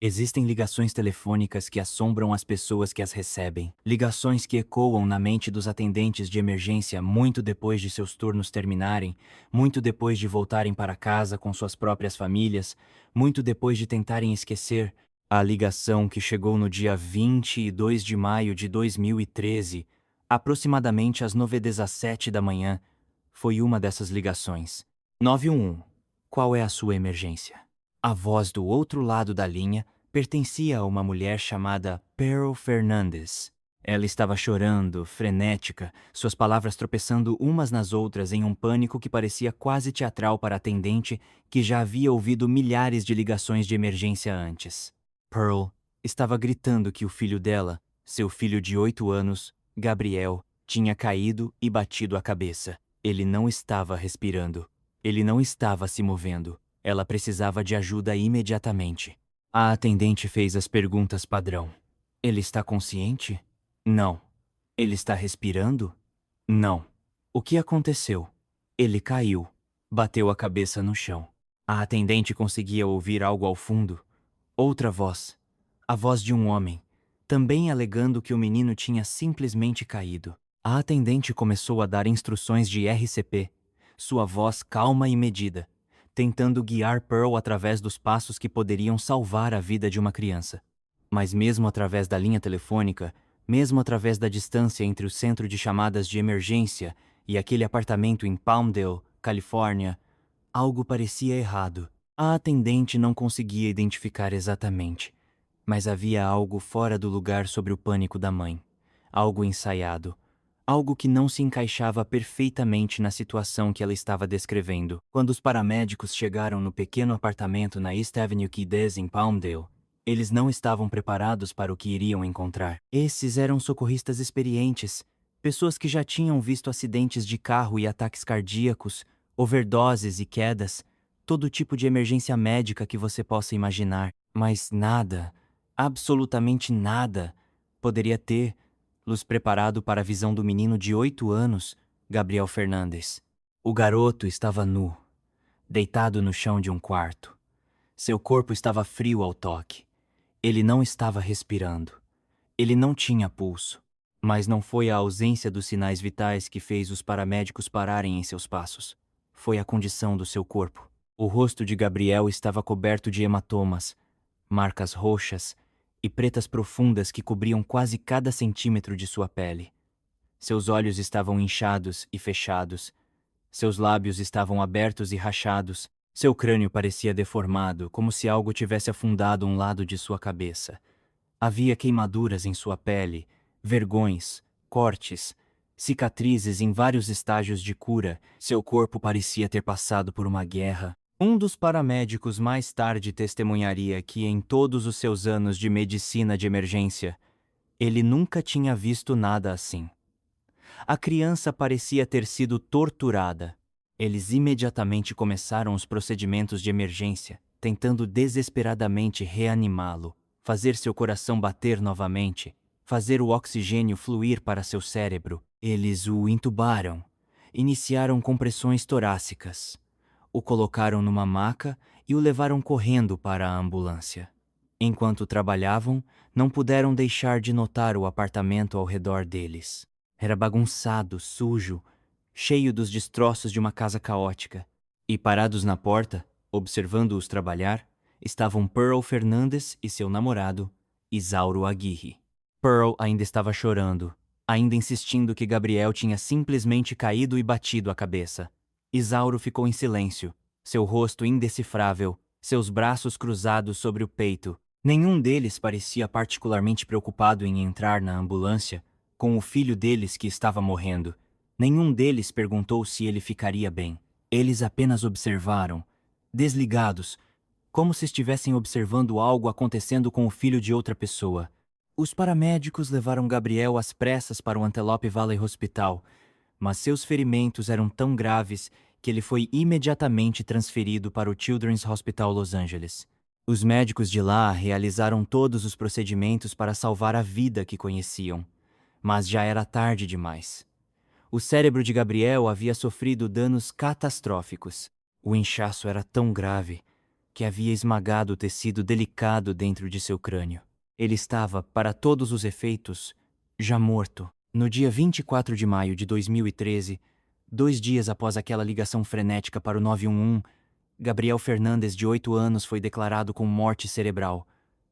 Existem ligações telefônicas que assombram as pessoas que as recebem. Ligações que ecoam na mente dos atendentes de emergência muito depois de seus turnos terminarem, muito depois de voltarem para casa com suas próprias famílias, muito depois de tentarem esquecer. A ligação que chegou no dia 22 de maio de 2013, aproximadamente às 9h17 da manhã, foi uma dessas ligações. 911. Qual é a sua emergência? A voz do outro lado da linha pertencia a uma mulher chamada Pearl Fernandes. Ela estava chorando, frenética, suas palavras tropeçando umas nas outras em um pânico que parecia quase teatral para a atendente que já havia ouvido milhares de ligações de emergência antes. Pearl estava gritando que o filho dela, seu filho de 8 anos, Gabriel, tinha caído e batido a cabeça. Ele não estava respirando. Ele não estava se movendo. Ela precisava de ajuda imediatamente. A atendente fez as perguntas padrão. Ele está consciente? Não. Ele está respirando? Não. O que aconteceu? Ele caiu. Bateu a cabeça no chão. A atendente conseguia ouvir algo ao fundo. Outra voz. A voz de um homem, também alegando que o menino tinha simplesmente caído. A atendente começou a dar instruções de RCP, sua voz calma e medida, tentando guiar Pearl através dos passos que poderiam salvar a vida de uma criança. Mas mesmo através da linha telefônica, mesmo através da distância entre o centro de chamadas de emergência e aquele apartamento em Palmdale, Califórnia, algo parecia errado. A atendente não conseguia identificar exatamente, mas havia algo fora do lugar sobre o pânico da mãe. Algo ensaiado. Algo que não se encaixava perfeitamente na situação que ela estava descrevendo. Quando os paramédicos chegaram no pequeno apartamento na East Avenue Keys em Palmdale, eles não estavam preparados para o que iriam encontrar. Esses eram socorristas experientes, pessoas que já tinham visto acidentes de carro e ataques cardíacos, overdoses e quedas, todo tipo de emergência médica que você possa imaginar. Mas nada, absolutamente nada, poderia ter-los preparado para a visão do menino de 8 anos, Gabriel Fernandes. O garoto estava nu, deitado no chão de um quarto. Seu corpo estava frio ao toque. Ele não estava respirando. Ele não tinha pulso. Mas não foi a ausência dos sinais vitais que fez os paramédicos pararem em seus passos. Foi a condição do seu corpo. O rosto de Gabriel estava coberto de hematomas, marcas roxas e pretas profundas que cobriam quase cada centímetro de sua pele. Seus olhos estavam inchados e fechados. Seus lábios estavam abertos e rachados. Seu crânio parecia deformado, como se algo tivesse afundado um lado de sua cabeça. Havia queimaduras em sua pele, vergões, cortes, cicatrizes em vários estágios de cura. Seu corpo parecia ter passado por uma guerra. Um dos paramédicos mais tarde testemunharia que, em todos os seus anos de medicina de emergência, ele nunca tinha visto nada assim. A criança parecia ter sido torturada. Eles imediatamente começaram os procedimentos de emergência, tentando desesperadamente reanimá-lo, fazer seu coração bater novamente, fazer o oxigênio fluir para seu cérebro. Eles o intubaram, iniciaram compressões torácicas, o colocaram numa maca e o levaram correndo para a ambulância. Enquanto trabalhavam, não puderam deixar de notar o apartamento ao redor deles. Era bagunçado, sujo, cheio dos destroços de uma casa caótica. E parados na porta, observando-os trabalhar, estavam Pearl Fernandes e seu namorado, Isauro Aguirre. Pearl ainda estava chorando, ainda insistindo que Gabriel tinha simplesmente caído e batido a cabeça. Isauro ficou em silêncio, seu rosto indecifrável, seus braços cruzados sobre o peito. Nenhum deles parecia particularmente preocupado em entrar na ambulância com o filho deles que estava morrendo. Nenhum deles perguntou se ele ficaria bem. Eles apenas observaram, desligados, como se estivessem observando algo acontecendo com o filho de outra pessoa. Os paramédicos levaram Gabriel às pressas para o Antelope Valley Hospital, mas seus ferimentos eram tão graves que ele foi imediatamente transferido para o Children's Hospital Los Angeles. Os médicos de lá realizaram todos os procedimentos para salvar a vida que conheciam, mas já era tarde demais. O cérebro de Gabriel havia sofrido danos catastróficos. O inchaço era tão grave, que havia esmagado o tecido delicado dentro de seu crânio. Ele estava, para todos os efeitos, já morto. No dia 24 de maio de 2013, 2 dias após aquela ligação frenética para o 911, Gabriel Fernandes, de 8 anos, foi declarado com morte cerebral.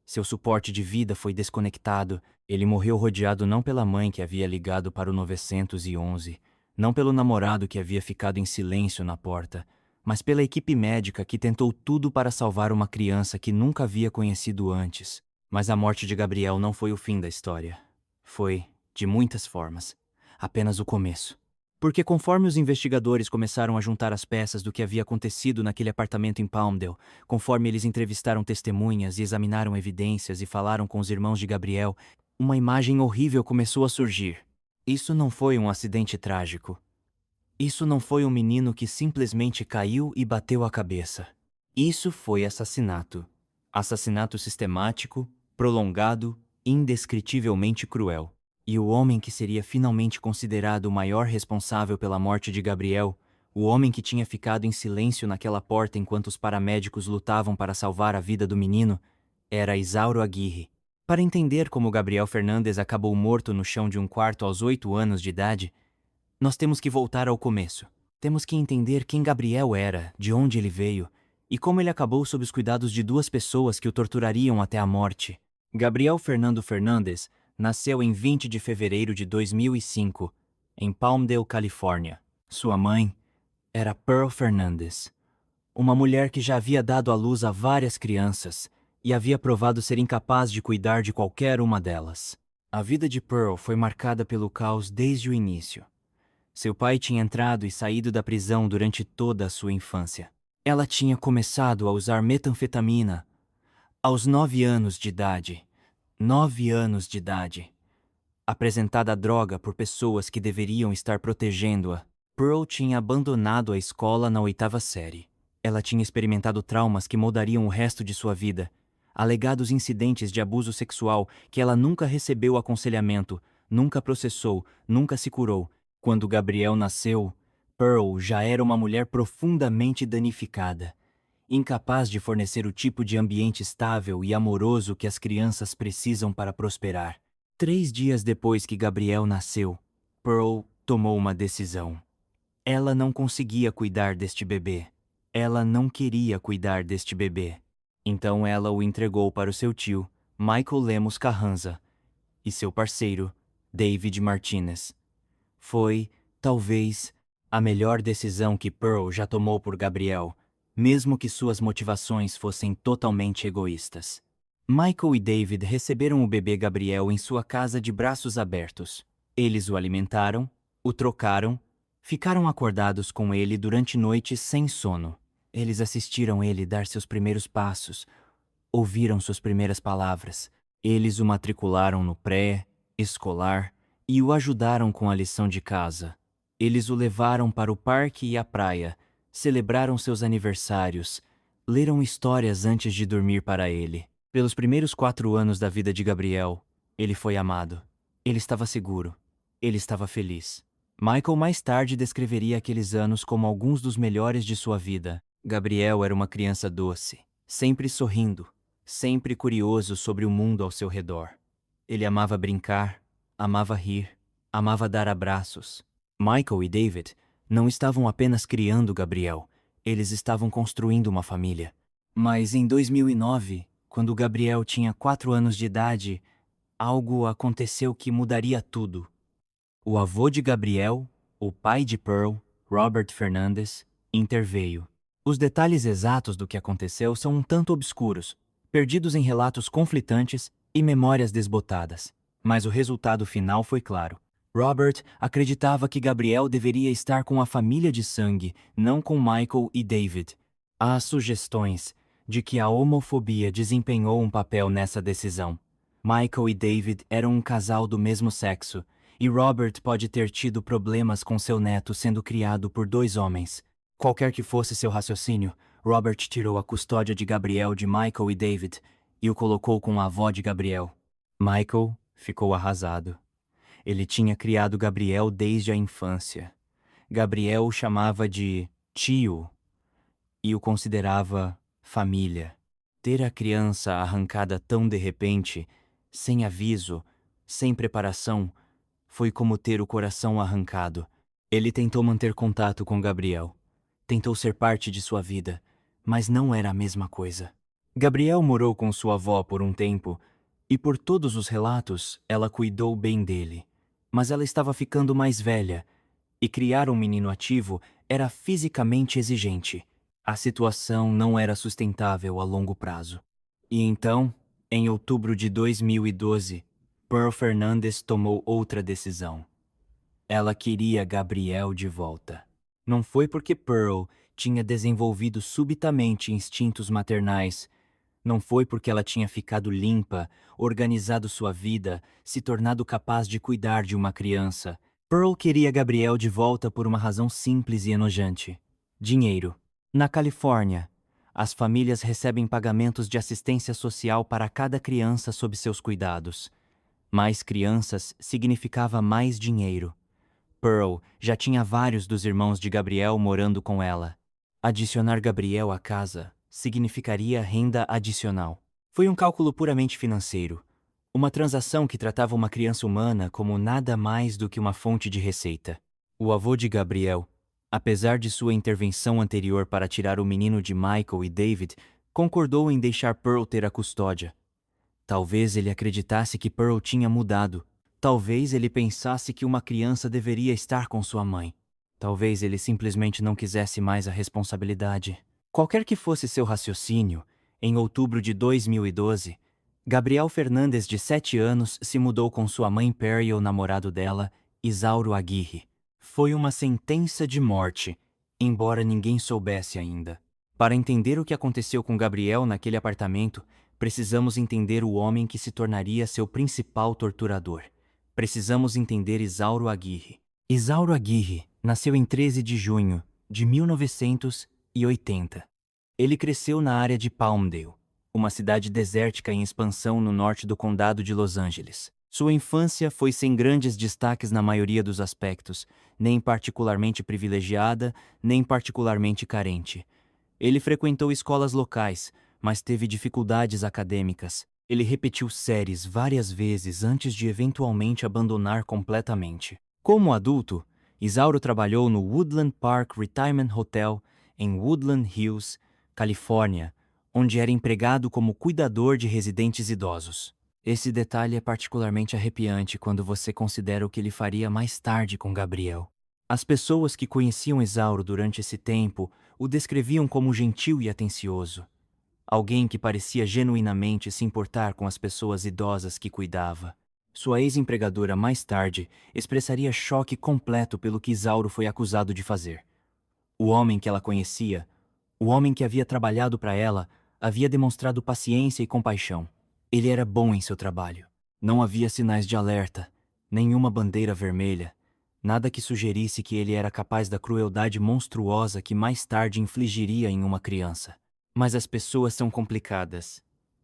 Seu suporte de vida foi desconectado. Ele morreu rodeado não pela mãe que havia ligado para o 911, não pelo namorado que havia ficado em silêncio na porta, mas pela equipe médica que tentou tudo para salvar uma criança que nunca havia conhecido antes. Mas a morte de Gabriel não foi o fim da história. Foi, de muitas formas, apenas o começo. Porque conforme os investigadores começaram a juntar as peças do que havia acontecido naquele apartamento em Palmdale, conforme eles entrevistaram testemunhas e examinaram evidências e falaram com os irmãos de Gabriel, uma imagem horrível começou a surgir. Isso não foi um acidente trágico. Isso não foi um menino que simplesmente caiu e bateu a cabeça. Isso foi assassinato. Assassinato sistemático, prolongado, indescritivelmente cruel. E o homem que seria finalmente considerado o maior responsável pela morte de Gabriel, o homem que tinha ficado em silêncio naquela porta enquanto os paramédicos lutavam para salvar a vida do menino, era Isauro Aguirre. Para entender como Gabriel Fernandes acabou morto no chão de um quarto aos 8 anos de idade, nós temos que voltar ao começo. Temos que entender quem Gabriel era, de onde ele veio, e como ele acabou sob os cuidados de 2 pessoas que o torturariam até a morte. Gabriel Fernando Fernandes nasceu em 20 de fevereiro de 2005, em Palmdale, Califórnia. Sua mãe era Pearl Fernandes, uma mulher que já havia dado à luz a várias crianças e havia provado ser incapaz de cuidar de qualquer uma delas. A vida de Pearl foi marcada pelo caos desde o início. Seu pai tinha entrado e saído da prisão durante toda a sua infância. Ela tinha começado a usar metanfetamina aos 9 anos de idade. 9 anos de idade. Apresentada a droga por pessoas que deveriam estar protegendo-a, Pearl tinha abandonado a escola na 8ª série. Ela tinha experimentado traumas que moldariam o resto de sua vida, alegados incidentes de abuso sexual que ela nunca recebeu aconselhamento, nunca processou, nunca se curou. Quando Gabriel nasceu, Pearl já era uma mulher profundamente danificada, incapaz de fornecer o tipo de ambiente estável e amoroso que as crianças precisam para prosperar. 3 dias depois que Gabriel nasceu, Pearl tomou uma decisão. Ela não conseguia cuidar deste bebê. Ela não queria cuidar deste bebê. Então ela o entregou para o seu tio, Michael Lemos Carranza, e seu parceiro, David Martinez. Foi, talvez, a melhor decisão que Pearl já tomou por Gabriel, mesmo que suas motivações fossem totalmente egoístas. Michael e David receberam o bebê Gabriel em sua casa de braços abertos. Eles o alimentaram, o trocaram, ficaram acordados com ele durante noites sem sono. Eles assistiram ele dar seus primeiros passos, ouviram suas primeiras palavras. Eles o matricularam no pré-escolar e o ajudaram com a lição de casa. Eles o levaram para o parque e a praia, celebraram seus aniversários, leram histórias antes de dormir para ele. Pelos primeiros 4 anos da vida de Gabriel, ele foi amado. Ele estava seguro. Ele estava feliz. Michael mais tarde descreveria aqueles anos como alguns dos melhores de sua vida. Gabriel era uma criança doce, sempre sorrindo, sempre curioso sobre o mundo ao seu redor. Ele amava brincar, amava rir, amava dar abraços. Michael e David não estavam apenas criando Gabriel, eles estavam construindo uma família. Mas em 2009, quando Gabriel tinha 4 anos de idade, algo aconteceu que mudaria tudo. O avô de Gabriel, o pai de Pearl, Robert Fernandes, interveio. Os detalhes exatos do que aconteceu são um tanto obscuros, perdidos em relatos conflitantes e memórias desbotadas. Mas o resultado final foi claro. Robert acreditava que Gabriel deveria estar com a família de sangue, não com Michael e David. Há sugestões de que a homofobia desempenhou um papel nessa decisão. Michael e David eram um casal do mesmo sexo, e Robert pode ter tido problemas com seu neto sendo criado por 2 homens. Qualquer que fosse seu raciocínio, Robert tirou a custódia de Gabriel de Michael e David e o colocou com a avó de Gabriel. Michael ficou arrasado. Ele tinha criado Gabriel desde a infância. Gabriel o chamava de tio e o considerava família. Ter a criança arrancada tão de repente, sem aviso, sem preparação, foi como ter o coração arrancado. Ele tentou manter contato com Gabriel. Tentou ser parte de sua vida, mas não era a mesma coisa. Gabriel morou com sua avó por um tempo, e por todos os relatos, ela cuidou bem dele. Mas ela estava ficando mais velha, e criar um menino ativo era fisicamente exigente. A situação não era sustentável a longo prazo. E então, em outubro de 2012, Pearl Fernandes tomou outra decisão. Ela queria Gabriel de volta. Não foi porque Pearl tinha desenvolvido subitamente instintos maternais. Não foi porque ela tinha ficado limpa, organizado sua vida, se tornado capaz de cuidar de uma criança. Pearl queria Gabriel de volta por uma razão simples e enojante: dinheiro. Na Califórnia, as famílias recebem pagamentos de assistência social para cada criança sob seus cuidados. Mais crianças significava mais dinheiro. Pearl já tinha vários dos irmãos de Gabriel morando com ela. Adicionar Gabriel à casa significaria renda adicional. Foi um cálculo puramente financeiro. Uma transação que tratava uma criança humana como nada mais do que uma fonte de receita. O avô de Gabriel, apesar de sua intervenção anterior para tirar o menino de Michael e David, concordou em deixar Pearl ter a custódia. Talvez ele acreditasse que Pearl tinha mudado. Talvez ele pensasse que uma criança deveria estar com sua mãe. Talvez ele simplesmente não quisesse mais a responsabilidade. Qualquer que fosse seu raciocínio, em outubro de 2012, Gabriel Fernandes, de 7 anos, se mudou com sua mãe Perry e o namorado dela, Isauro Aguirre. Foi uma sentença de morte, embora ninguém soubesse ainda. Para entender o que aconteceu com Gabriel naquele apartamento, precisamos entender o homem que se tornaria seu principal torturador. Precisamos entender Isauro Aguirre. Isauro Aguirre nasceu em 13 de junho de 1980. Ele cresceu na área de Palmdale, uma cidade desértica em expansão no norte do condado de Los Angeles. Sua infância foi sem grandes destaques na maioria dos aspectos, nem particularmente privilegiada, nem particularmente carente. Ele frequentou escolas locais, mas teve dificuldades acadêmicas. Ele repetiu séries várias vezes antes de eventualmente abandonar completamente. Como adulto, Isauro trabalhou no Woodland Park Retirement Hotel, em Woodland Hills, Califórnia, onde era empregado como cuidador de residentes idosos. Esse detalhe é particularmente arrepiante quando você considera o que ele faria mais tarde com Gabriel. As pessoas que conheciam Isauro durante esse tempo o descreviam como gentil e atencioso. Alguém que parecia genuinamente se importar com as pessoas idosas que cuidava. Sua ex-empregadora mais tarde expressaria choque completo pelo que Isauro foi acusado de fazer. O homem que ela conhecia, o homem que havia trabalhado para ela, havia demonstrado paciência e compaixão. Ele era bom em seu trabalho. Não havia sinais de alerta, nenhuma bandeira vermelha, nada que sugerisse que ele era capaz da crueldade monstruosa que mais tarde infligiria em uma criança. Mas as pessoas são complicadas.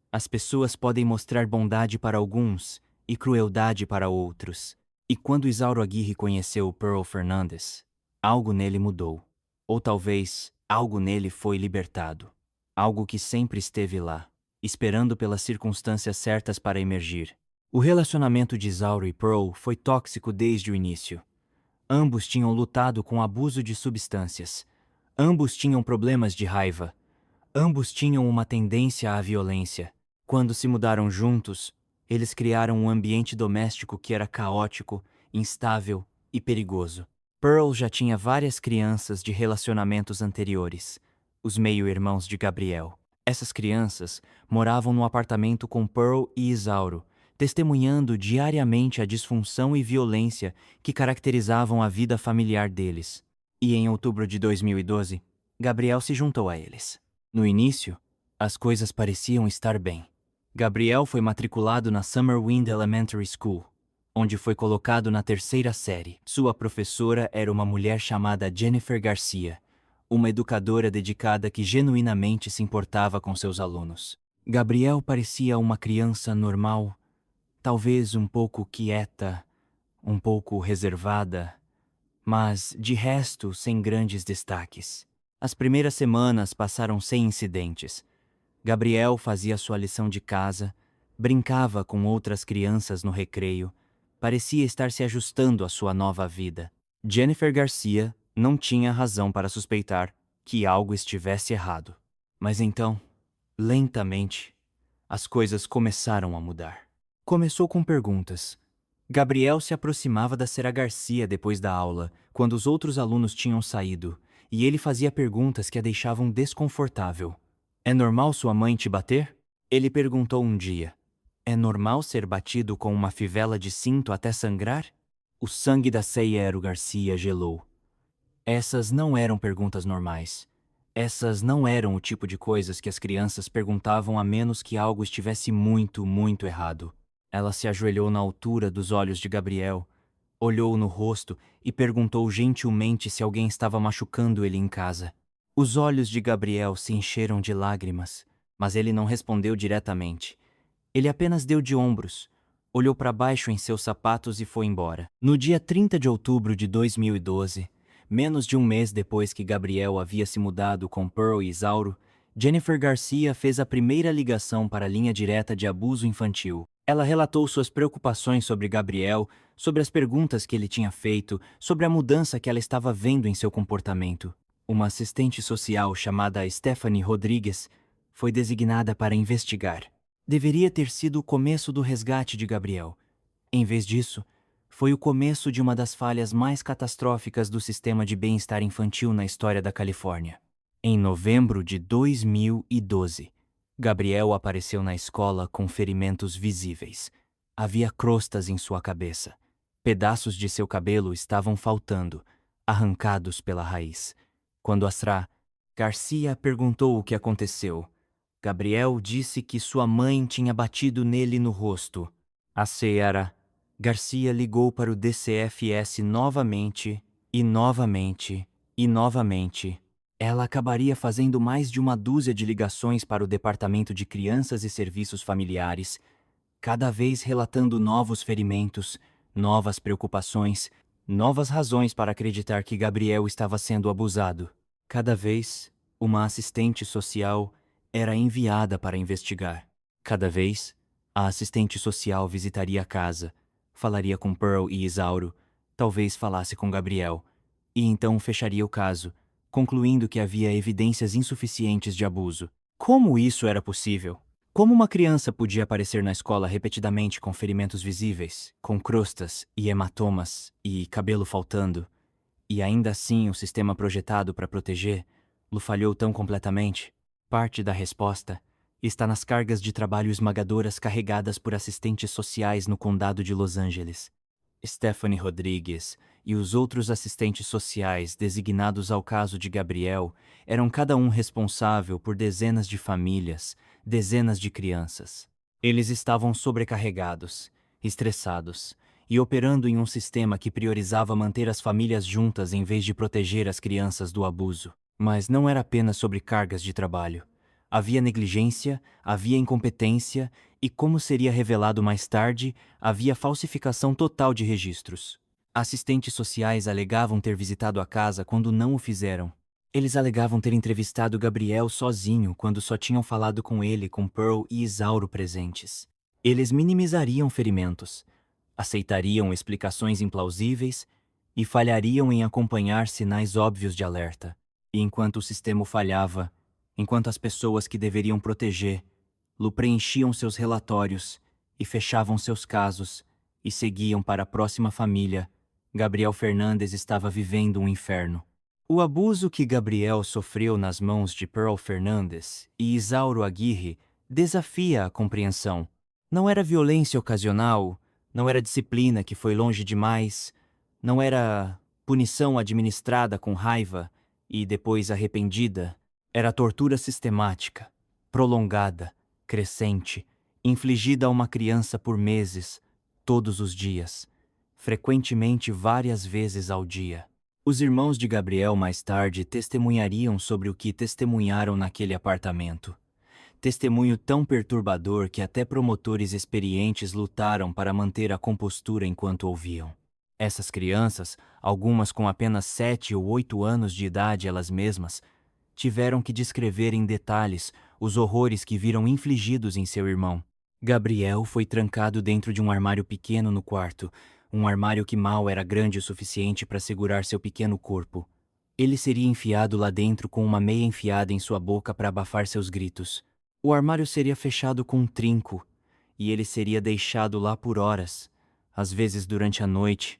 As pessoas podem mostrar bondade para alguns e crueldade para outros. E quando Isauro Aguirre conheceu Pearl Fernandes, algo nele mudou. Ou talvez algo nele foi libertado. Algo que sempre esteve lá, esperando pelas circunstâncias certas para emergir. O relacionamento de Isauro e Pearl foi tóxico desde o início. Ambos tinham lutado com abuso de substâncias. Ambos tinham problemas de raiva. Ambos tinham uma tendência à violência. Quando se mudaram juntos, eles criaram um ambiente doméstico que era caótico, instável e perigoso. Pearl já tinha várias crianças de relacionamentos anteriores, os meio-irmãos de Gabriel. Essas crianças moravam no apartamento com Pearl e Isauro, testemunhando diariamente a disfunção e violência que caracterizavam a vida familiar deles. E em outubro de 2012, Gabriel se juntou a eles. No início, as coisas pareciam estar bem. Gabriel foi matriculado na Summerwind Elementary School, onde foi colocado na 3ª série. Sua professora era uma mulher chamada Jennifer Garcia, uma educadora dedicada que genuinamente se importava com seus alunos. Gabriel parecia uma criança normal, talvez um pouco quieta, um pouco reservada, mas, de resto, sem grandes destaques. As primeiras semanas passaram sem incidentes. Gabriel fazia sua lição de casa, brincava com outras crianças no recreio, parecia estar se ajustando à sua nova vida. Jennifer Garcia não tinha razão para suspeitar que algo estivesse errado. Mas então, lentamente, as coisas começaram a mudar. Começou com perguntas. Gabriel se aproximava da Sra. Garcia depois da aula, quando os outros alunos tinham saído, e ele fazia perguntas que a deixavam desconfortável. É normal sua mãe te bater? Ele perguntou um dia. É normal ser batido com uma fivela de cinto até sangrar? O sangue da Sra. Garcia gelou. Essas não eram perguntas normais. Essas não eram o tipo de coisas que as crianças perguntavam a menos que algo estivesse muito, muito errado. Ela se ajoelhou na altura dos olhos de Gabriel, olhou no rosto e perguntou gentilmente se alguém estava machucando ele em casa. Os olhos de Gabriel se encheram de lágrimas, mas ele não respondeu diretamente. Ele apenas deu de ombros, olhou para baixo em seus sapatos e foi embora. No dia 30 de outubro de 2012, menos de um mês depois que Gabriel havia se mudado com Pearl e Isauro, Jennifer Garcia fez a primeira ligação para a linha direta de abuso infantil. Ela relatou suas preocupações sobre Gabriel, sobre as perguntas que ele tinha feito, sobre a mudança que ela estava vendo em seu comportamento. Uma assistente social chamada Stephanie Rodrigues foi designada para investigar. Deveria ter sido o começo do resgate de Gabriel. Em vez disso, foi o começo de uma das falhas mais catastróficas do sistema de bem-estar infantil na história da Califórnia. Em novembro de 2012, Gabriel apareceu na escola com ferimentos visíveis. Havia crostas em sua cabeça. Pedaços de seu cabelo estavam faltando, arrancados pela raiz. Quando a Sra. Garcia perguntou o que aconteceu, Gabriel disse que sua mãe tinha batido nele no rosto. A Sra. Garcia ligou para o DCFS novamente, e novamente, e novamente. Ela acabaria fazendo mais de uma dúzia de ligações para o Departamento de Crianças e Serviços Familiares, cada vez relatando novos ferimentos, novas preocupações, novas razões para acreditar que Gabriel estava sendo abusado. Cada vez, uma assistente social era enviada para investigar. Cada vez, a assistente social visitaria a casa, falaria com Pearl e Isauro, talvez falasse com Gabriel, e então fecharia o caso, concluindo que havia evidências insuficientes de abuso. Como isso era possível? Como uma criança podia aparecer na escola repetidamente com ferimentos visíveis, com crostas e hematomas e cabelo faltando, e ainda assim o sistema projetado para proteger-lo falhou tão completamente? Parte da resposta está nas cargas de trabalho esmagadoras carregadas por assistentes sociais no condado de Los Angeles. Stephanie Rodrigues e os outros assistentes sociais designados ao caso de Gabriel eram cada um responsável por dezenas de famílias, dezenas de crianças. Eles estavam sobrecarregados, estressados e operando em um sistema que priorizava manter as famílias juntas em vez de proteger as crianças do abuso. Mas não era apenas sobre cargas de trabalho. Havia negligência, havia incompetência e, como seria revelado mais tarde, havia falsificação total de registros. Assistentes sociais alegavam ter visitado a casa quando não o fizeram. Eles alegavam ter entrevistado Gabriel sozinho quando só tinham falado com ele com Pearl e Isauro presentes. Eles minimizariam ferimentos, aceitariam explicações implausíveis e falhariam em acompanhar sinais óbvios de alerta. E enquanto o sistema falhava, enquanto as pessoas que deveriam protegê-lo preenchiam seus relatórios e fechavam seus casos e seguiam para a próxima família, Gabriel Fernandes estava vivendo um inferno. O abuso que Gabriel sofreu nas mãos de Pearl Fernandes e Isauro Aguirre desafia a compreensão. Não era violência ocasional, não era disciplina que foi longe demais, não era punição administrada com raiva e depois arrependida. Era tortura sistemática, prolongada, crescente, infligida a uma criança por meses, todos os dias, frequentemente várias vezes ao dia. Os irmãos de Gabriel mais tarde testemunhariam sobre o que testemunharam naquele apartamento. Testemunho tão perturbador que até promotores experientes lutaram para manter a compostura enquanto ouviam. Essas crianças, algumas com apenas 7 ou 8 anos de idade elas mesmas, tiveram que descrever em detalhes os horrores que viram infligidos em seu irmão. Gabriel foi trancado dentro de um armário pequeno no quarto, um armário que mal era grande o suficiente para segurar seu pequeno corpo. Ele seria enfiado lá dentro com uma meia enfiada em sua boca para abafar seus gritos. O armário seria fechado com um trinco, e ele seria deixado lá por horas, às vezes durante a noite,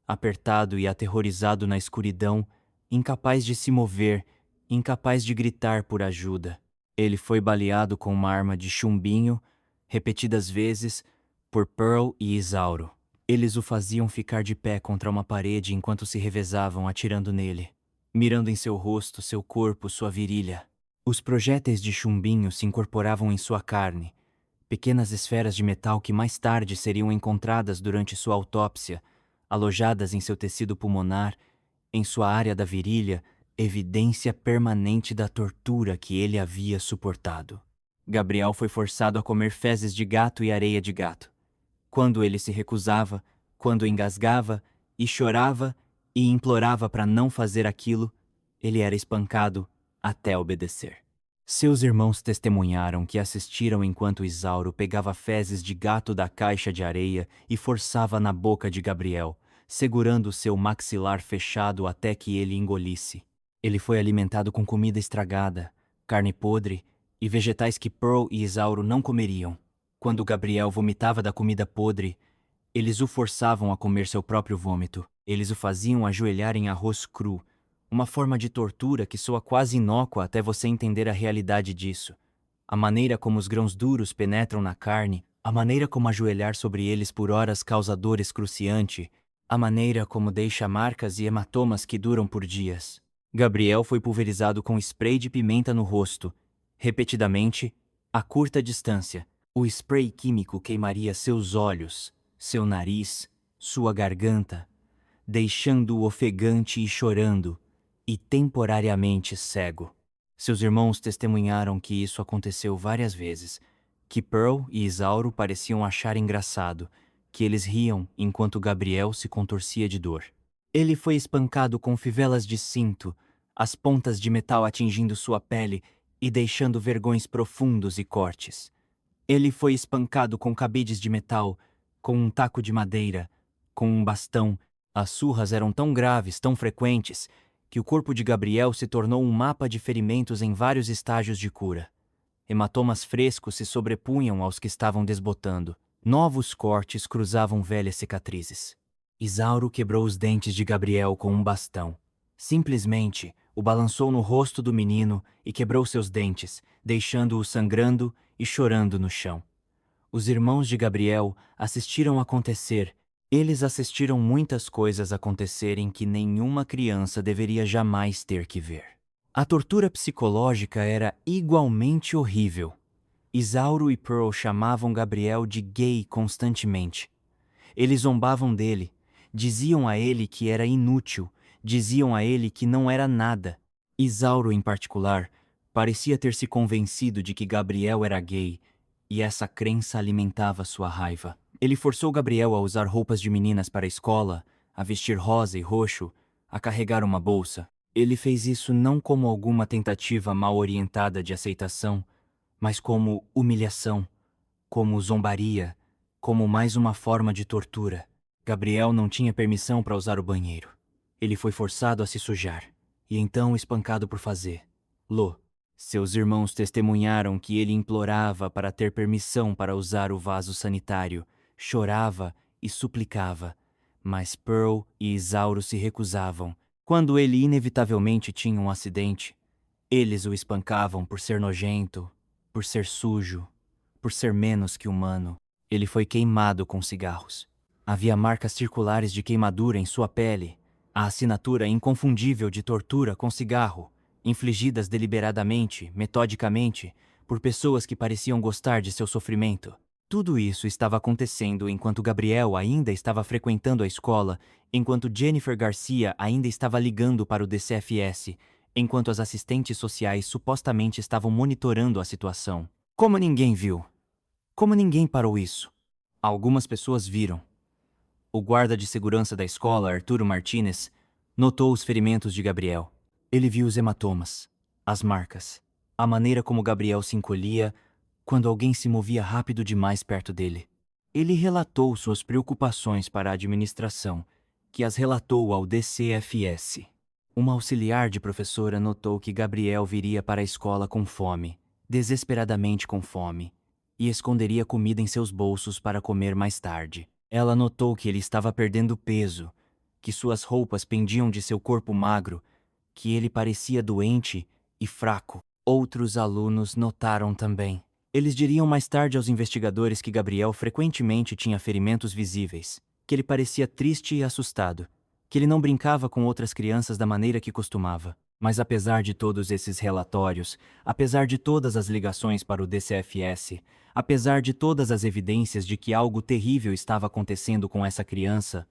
apertado e aterrorizado na escuridão, incapaz de se mover, incapaz de gritar por ajuda. Ele foi baleado com uma arma de chumbinho, repetidas vezes, por Pearl e Isauro. Eles o faziam ficar de pé contra uma parede enquanto se revezavam atirando nele, mirando em seu rosto, seu corpo, sua virilha. Os projéteis de chumbinho se incorporavam em sua carne, pequenas esferas de metal que mais tarde seriam encontradas durante sua autópsia, alojadas em seu tecido pulmonar, em sua área da virilha, evidência permanente da tortura que ele havia suportado. Gabriel foi forçado a comer fezes de gato e areia de gato. Quando ele se recusava, quando engasgava e chorava e implorava para não fazer aquilo, ele era espancado até obedecer. Seus irmãos testemunharam que assistiram enquanto Isauro pegava fezes de gato da caixa de areia e forçava na boca de Gabriel, segurando seu maxilar fechado até que ele engolisse. Ele foi alimentado com comida estragada, carne podre e vegetais que Pearl e Isauro não comeriam. Quando Gabriel vomitava da comida podre, eles o forçavam a comer seu próprio vômito. Eles o faziam ajoelhar em arroz cru, uma forma de tortura que soa quase inócua até você entender a realidade disso. A maneira como os grãos duros penetram na carne, a maneira como ajoelhar sobre eles por horas causa dor excruciante, a maneira como deixa marcas e hematomas que duram por dias. Gabriel foi pulverizado com spray de pimenta no rosto, repetidamente, a curta distância. O spray químico queimaria seus olhos, seu nariz, sua garganta, deixando-o ofegante e chorando, e temporariamente cego. Seus irmãos testemunharam que isso aconteceu várias vezes, que Pearl e Isauro pareciam achar engraçado, que eles riam enquanto Gabriel se contorcia de dor. Ele foi espancado com fivelas de cinto, as pontas de metal atingindo sua pele e deixando vergões profundos e cortes. Ele foi espancado com cabides de metal, com um taco de madeira, com um bastão. As surras eram tão graves, tão frequentes, que o corpo de Gabriel se tornou um mapa de ferimentos em vários estágios de cura. Hematomas frescos se sobrepunham aos que estavam desbotando. Novos cortes cruzavam velhas cicatrizes. Isauro quebrou os dentes de Gabriel com um bastão. Simplesmente, o balançou no rosto do menino e quebrou seus dentes, deixando-o sangrando e chorando no chão. Os irmãos de Gabriel assistiram acontecer. Eles assistiram muitas coisas acontecerem que nenhuma criança deveria jamais ter que ver. A tortura psicológica era igualmente horrível. Isauro e Pearl chamavam Gabriel de gay constantemente. Eles zombavam dele, diziam a ele que era inútil, diziam a ele que não era nada. Isauro, em particular, parecia ter se convencido de que Gabriel era gay, e essa crença alimentava sua raiva. Ele forçou Gabriel a usar roupas de meninas para a escola, a vestir rosa e roxo, a carregar uma bolsa. Ele fez isso não como alguma tentativa mal orientada de aceitação, mas como humilhação, como zombaria, como mais uma forma de tortura. Gabriel não tinha permissão para usar o banheiro. Ele foi forçado a se sujar, e então espancado por fazê-lo. Seus irmãos testemunharam que ele implorava para ter permissão para usar o vaso sanitário, chorava e suplicava, mas Pearl e Isauro se recusavam. Quando ele inevitavelmente tinha um acidente, eles o espancavam por ser nojento, por ser sujo, por ser menos que humano. Ele foi queimado com cigarros. Havia marcas circulares de queimadura em sua pele, a assinatura inconfundível de tortura com cigarro, infligidas deliberadamente, metodicamente, por pessoas que pareciam gostar de seu sofrimento. Tudo isso estava acontecendo enquanto Gabriel ainda estava frequentando a escola, enquanto Jennifer Garcia ainda estava ligando para o DCFS, enquanto as assistentes sociais supostamente estavam monitorando a situação. Como ninguém viu? Como ninguém parou isso? Algumas pessoas viram. O guarda de segurança da escola, Arturo Martinez, notou os ferimentos de Gabriel. Ele viu os hematomas. As marcas. A maneira como Gabriel se encolhia quando alguém se movia rápido demais perto dele. Ele relatou suas preocupações para a administração, que as relatou ao DCFS. Uma auxiliar de professora notou que Gabriel viria para a escola com fome, desesperadamente com fome, e esconderia comida em seus bolsos para comer mais tarde. Ela notou que ele estava perdendo peso, que suas roupas pendiam de seu corpo magro, que ele parecia doente e fraco. Outros alunos notaram também. Eles diriam mais tarde aos investigadores que Gabriel frequentemente tinha ferimentos visíveis, que ele parecia triste e assustado, que ele não brincava com outras crianças da maneira que costumava. Mas apesar de todos esses relatórios, apesar de todas as ligações para o DCFS, apesar de todas as evidências de que algo terrível estava acontecendo com essa criança,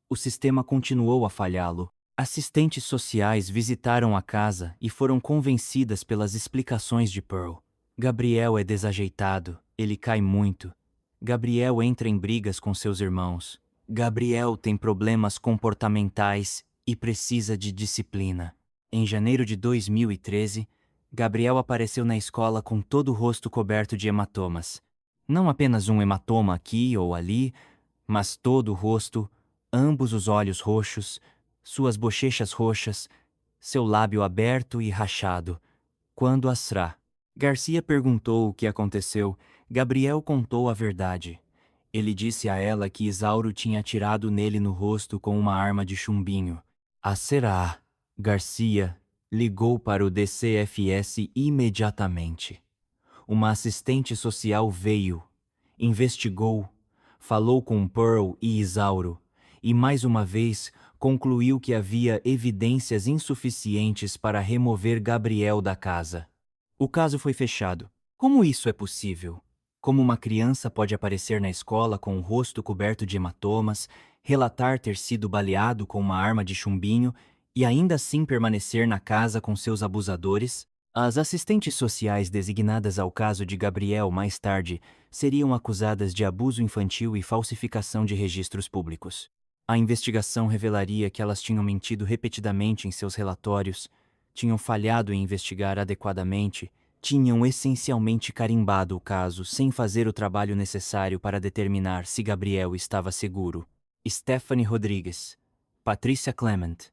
o sistema continuou a falhá-lo. Assistentes sociais visitaram a casa e foram convencidas pelas explicações de Pearl. Gabriel é desajeitado, ele cai muito. Gabriel entra em brigas com seus irmãos. Gabriel tem problemas comportamentais e precisa de disciplina. Em janeiro de 2013, Gabriel apareceu na escola com todo o rosto coberto de hematomas. Não apenas um hematoma aqui ou ali, mas todo o rosto, ambos os olhos roxos, suas bochechas roxas, seu lábio aberto e rachado. Quando Asra Garcia perguntou o que aconteceu, Gabriel contou a verdade. Ele disse a ela que Isauro tinha atirado nele no rosto com uma arma de chumbinho. Asra Garcia ligou para o DCFS imediatamente. Uma assistente social veio, investigou, falou com Pearl e Isauro, e mais uma vez concluiu que havia evidências insuficientes para remover Gabriel da casa. O caso foi fechado. Como isso é possível? Como uma criança pode aparecer na escola com o rosto coberto de hematomas, relatar ter sido baleado com uma arma de chumbinho e ainda assim permanecer na casa com seus abusadores? As assistentes sociais designadas ao caso de Gabriel mais tarde seriam acusadas de abuso infantil e falsificação de registros públicos. A investigação revelaria que elas tinham mentido repetidamente em seus relatórios, tinham falhado em investigar adequadamente, tinham essencialmente carimbado o caso sem fazer o trabalho necessário para determinar se Gabriel estava seguro. Stephanie Rodrigues, Patricia Clement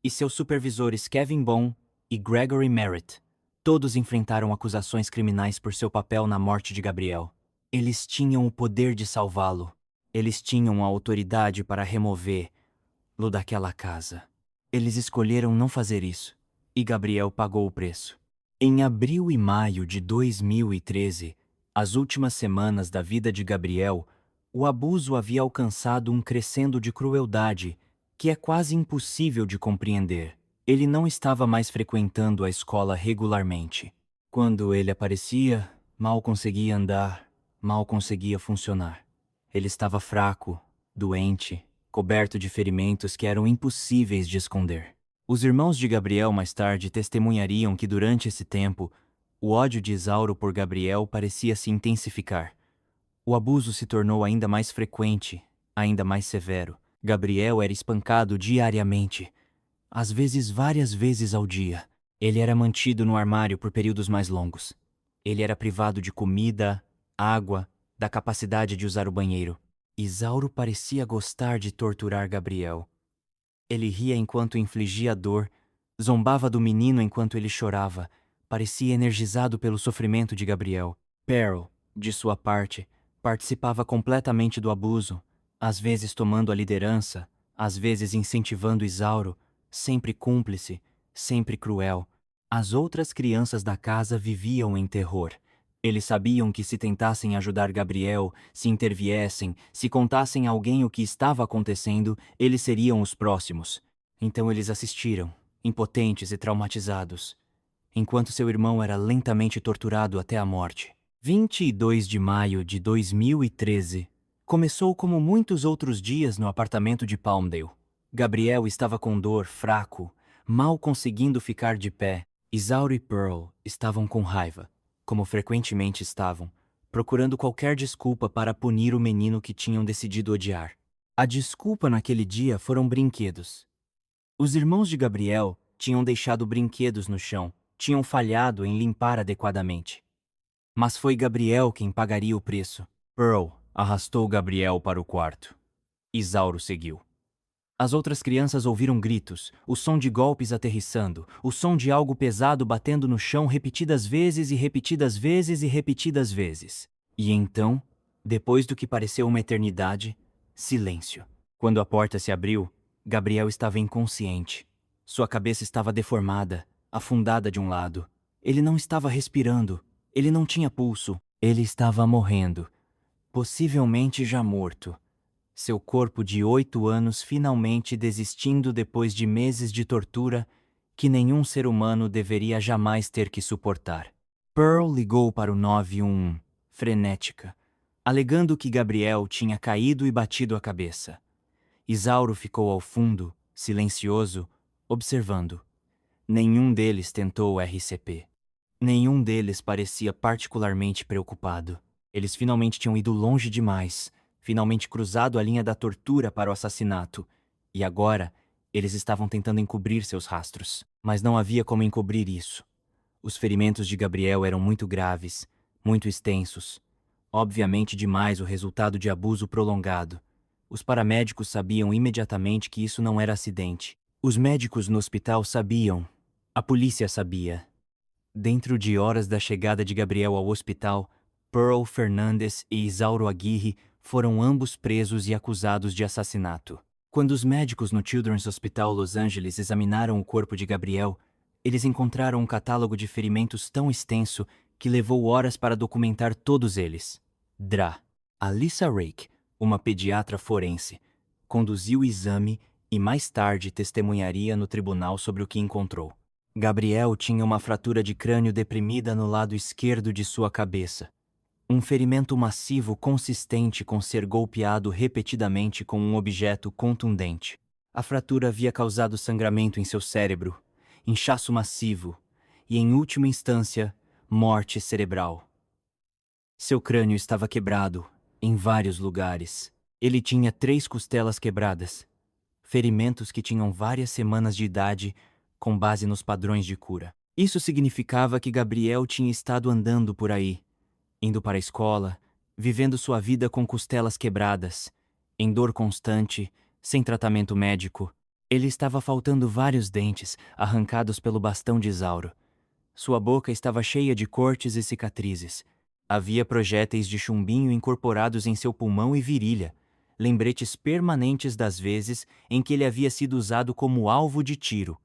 e seus supervisores Kevin Bond e Gregory Merritt, todos enfrentaram acusações criminais por seu papel na morte de Gabriel. Eles tinham o poder de salvá-lo. Eles tinham a autoridade para removê-lo daquela casa. Eles escolheram não fazer isso, e Gabriel pagou o preço. Em abril e maio de 2013, as últimas semanas da vida de Gabriel, o abuso havia alcançado um crescendo de crueldade que é quase impossível de compreender. Ele não estava mais frequentando a escola regularmente. Quando ele aparecia, mal conseguia andar, mal conseguia funcionar. Ele estava fraco, doente, coberto de ferimentos que eram impossíveis de esconder. Os irmãos de Gabriel mais tarde testemunhariam que durante esse tempo, o ódio de Isauro por Gabriel parecia se intensificar. O abuso se tornou ainda mais frequente, ainda mais severo. Gabriel era espancado diariamente, às vezes várias vezes ao dia. Ele era mantido no armário por períodos mais longos. Ele era privado de comida, água, da capacidade de usar o banheiro. Isauro parecia gostar de torturar Gabriel. Ele ria enquanto infligia dor, zombava do menino enquanto ele chorava, parecia energizado pelo sofrimento de Gabriel. Pearl, de sua parte, participava completamente do abuso, às vezes tomando a liderança, às vezes incentivando Isauro, sempre cúmplice, sempre cruel. As outras crianças da casa viviam em terror. Eles sabiam que se tentassem ajudar Gabriel, se interviessem, se contassem a alguém o que estava acontecendo, eles seriam os próximos. Então eles assistiram, impotentes e traumatizados, enquanto seu irmão era lentamente torturado até a morte. 22 de maio de 2013 começou como muitos outros dias no apartamento de Palmdale. Gabriel estava com dor, fraco, mal conseguindo ficar de pé. Isauro e Pearl estavam com raiva, como frequentemente estavam, procurando qualquer desculpa para punir o menino que tinham decidido odiar. A desculpa naquele dia foram brinquedos. Os irmãos de Gabriel tinham deixado brinquedos no chão, tinham falhado em limpar adequadamente. Mas foi Gabriel quem pagaria o preço. Pearl arrastou Gabriel para o quarto. Isauro seguiu. As outras crianças ouviram gritos, o som de golpes aterrissando, o som de algo pesado batendo no chão repetidas vezes e repetidas vezes e repetidas vezes. E então, depois do que pareceu uma eternidade, silêncio. Quando a porta se abriu, Gabriel estava inconsciente. Sua cabeça estava deformada, afundada de um lado. Ele não estava respirando, ele não tinha pulso, ele estava morrendo, possivelmente já morto. Seu corpo de 8 anos finalmente desistindo depois de meses de tortura que nenhum ser humano deveria jamais ter que suportar. Pearl ligou para o 911, frenética, alegando que Gabriel tinha caído e batido a cabeça. Isauro ficou ao fundo, silencioso, observando. Nenhum deles tentou o RCP. Nenhum deles parecia particularmente preocupado. Eles finalmente tinham ido longe demais, finalmente cruzado a linha da tortura para o assassinato, e agora eles estavam tentando encobrir seus rastros. Mas não havia como encobrir isso. Os ferimentos de Gabriel eram muito graves, muito extensos. Obviamente demais o resultado de abuso prolongado. Os paramédicos sabiam imediatamente que isso não era acidente. Os médicos no hospital sabiam. A polícia sabia. Dentro de horas da chegada de Gabriel ao hospital, Pearl Fernandes e Isauro Aguirre foram ambos presos e acusados de assassinato. Quando os médicos no Children's Hospital Los Angeles examinaram o corpo de Gabriel, eles encontraram um catálogo de ferimentos tão extenso que levou horas para documentar todos eles. Alyssa Rake, uma pediatra forense, conduziu o exame e mais tarde testemunharia no tribunal sobre o que encontrou. Gabriel tinha uma fratura de crânio deprimida no lado esquerdo de sua cabeça. Um ferimento massivo consistente com ser golpeado repetidamente com um objeto contundente. A fratura havia causado sangramento em seu cérebro, inchaço massivo e, em última instância, morte cerebral. Seu crânio estava quebrado, em vários lugares. Ele tinha 3 costelas quebradas, ferimentos que tinham várias semanas de idade com base nos padrões de cura. Isso significava que Gabriel tinha estado andando por aí, indo para a escola, vivendo sua vida com costelas quebradas, em dor constante, sem tratamento médico. Ele estava faltando vários dentes, arrancados pelo bastão de Isauro. Sua boca estava cheia de cortes e cicatrizes. Havia projéteis de chumbinho incorporados em seu pulmão e virilha, lembretes permanentes das vezes em que ele havia sido usado como alvo de tiro.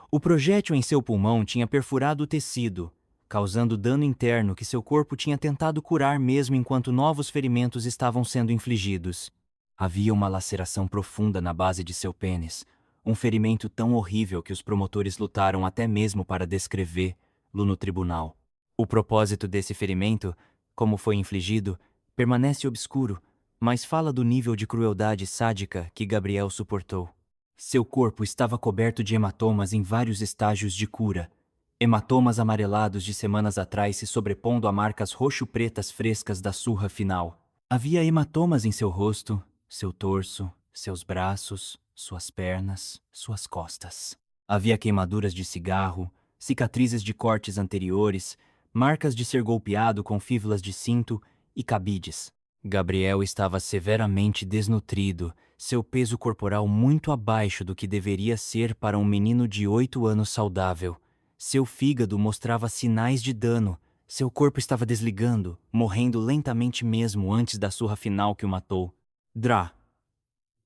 O projétil em seu pulmão tinha perfurado o tecido, causando dano interno que seu corpo tinha tentado curar mesmo enquanto novos ferimentos estavam sendo infligidos. Havia uma laceração profunda na base de seu pênis, um ferimento tão horrível que os promotores lutaram até mesmo para descrevê-lo no tribunal. O propósito desse ferimento, como foi infligido, permanece obscuro, mas fala do nível de crueldade sádica que Gabriel suportou. Seu corpo estava coberto de hematomas em vários estágios de cura, hematomas amarelados de semanas atrás se sobrepondo a marcas roxo-pretas frescas da surra final. Havia hematomas em seu rosto, seu torso, seus braços, suas pernas, suas costas. Havia queimaduras de cigarro, cicatrizes de cortes anteriores, marcas de ser golpeado com fíbulas de cinto e cabides. Gabriel estava severamente desnutrido, seu peso corporal muito abaixo do que deveria ser para um menino de 8 anos saudável. Seu fígado mostrava sinais de dano, seu corpo estava desligando, morrendo lentamente mesmo antes da surra final que o matou.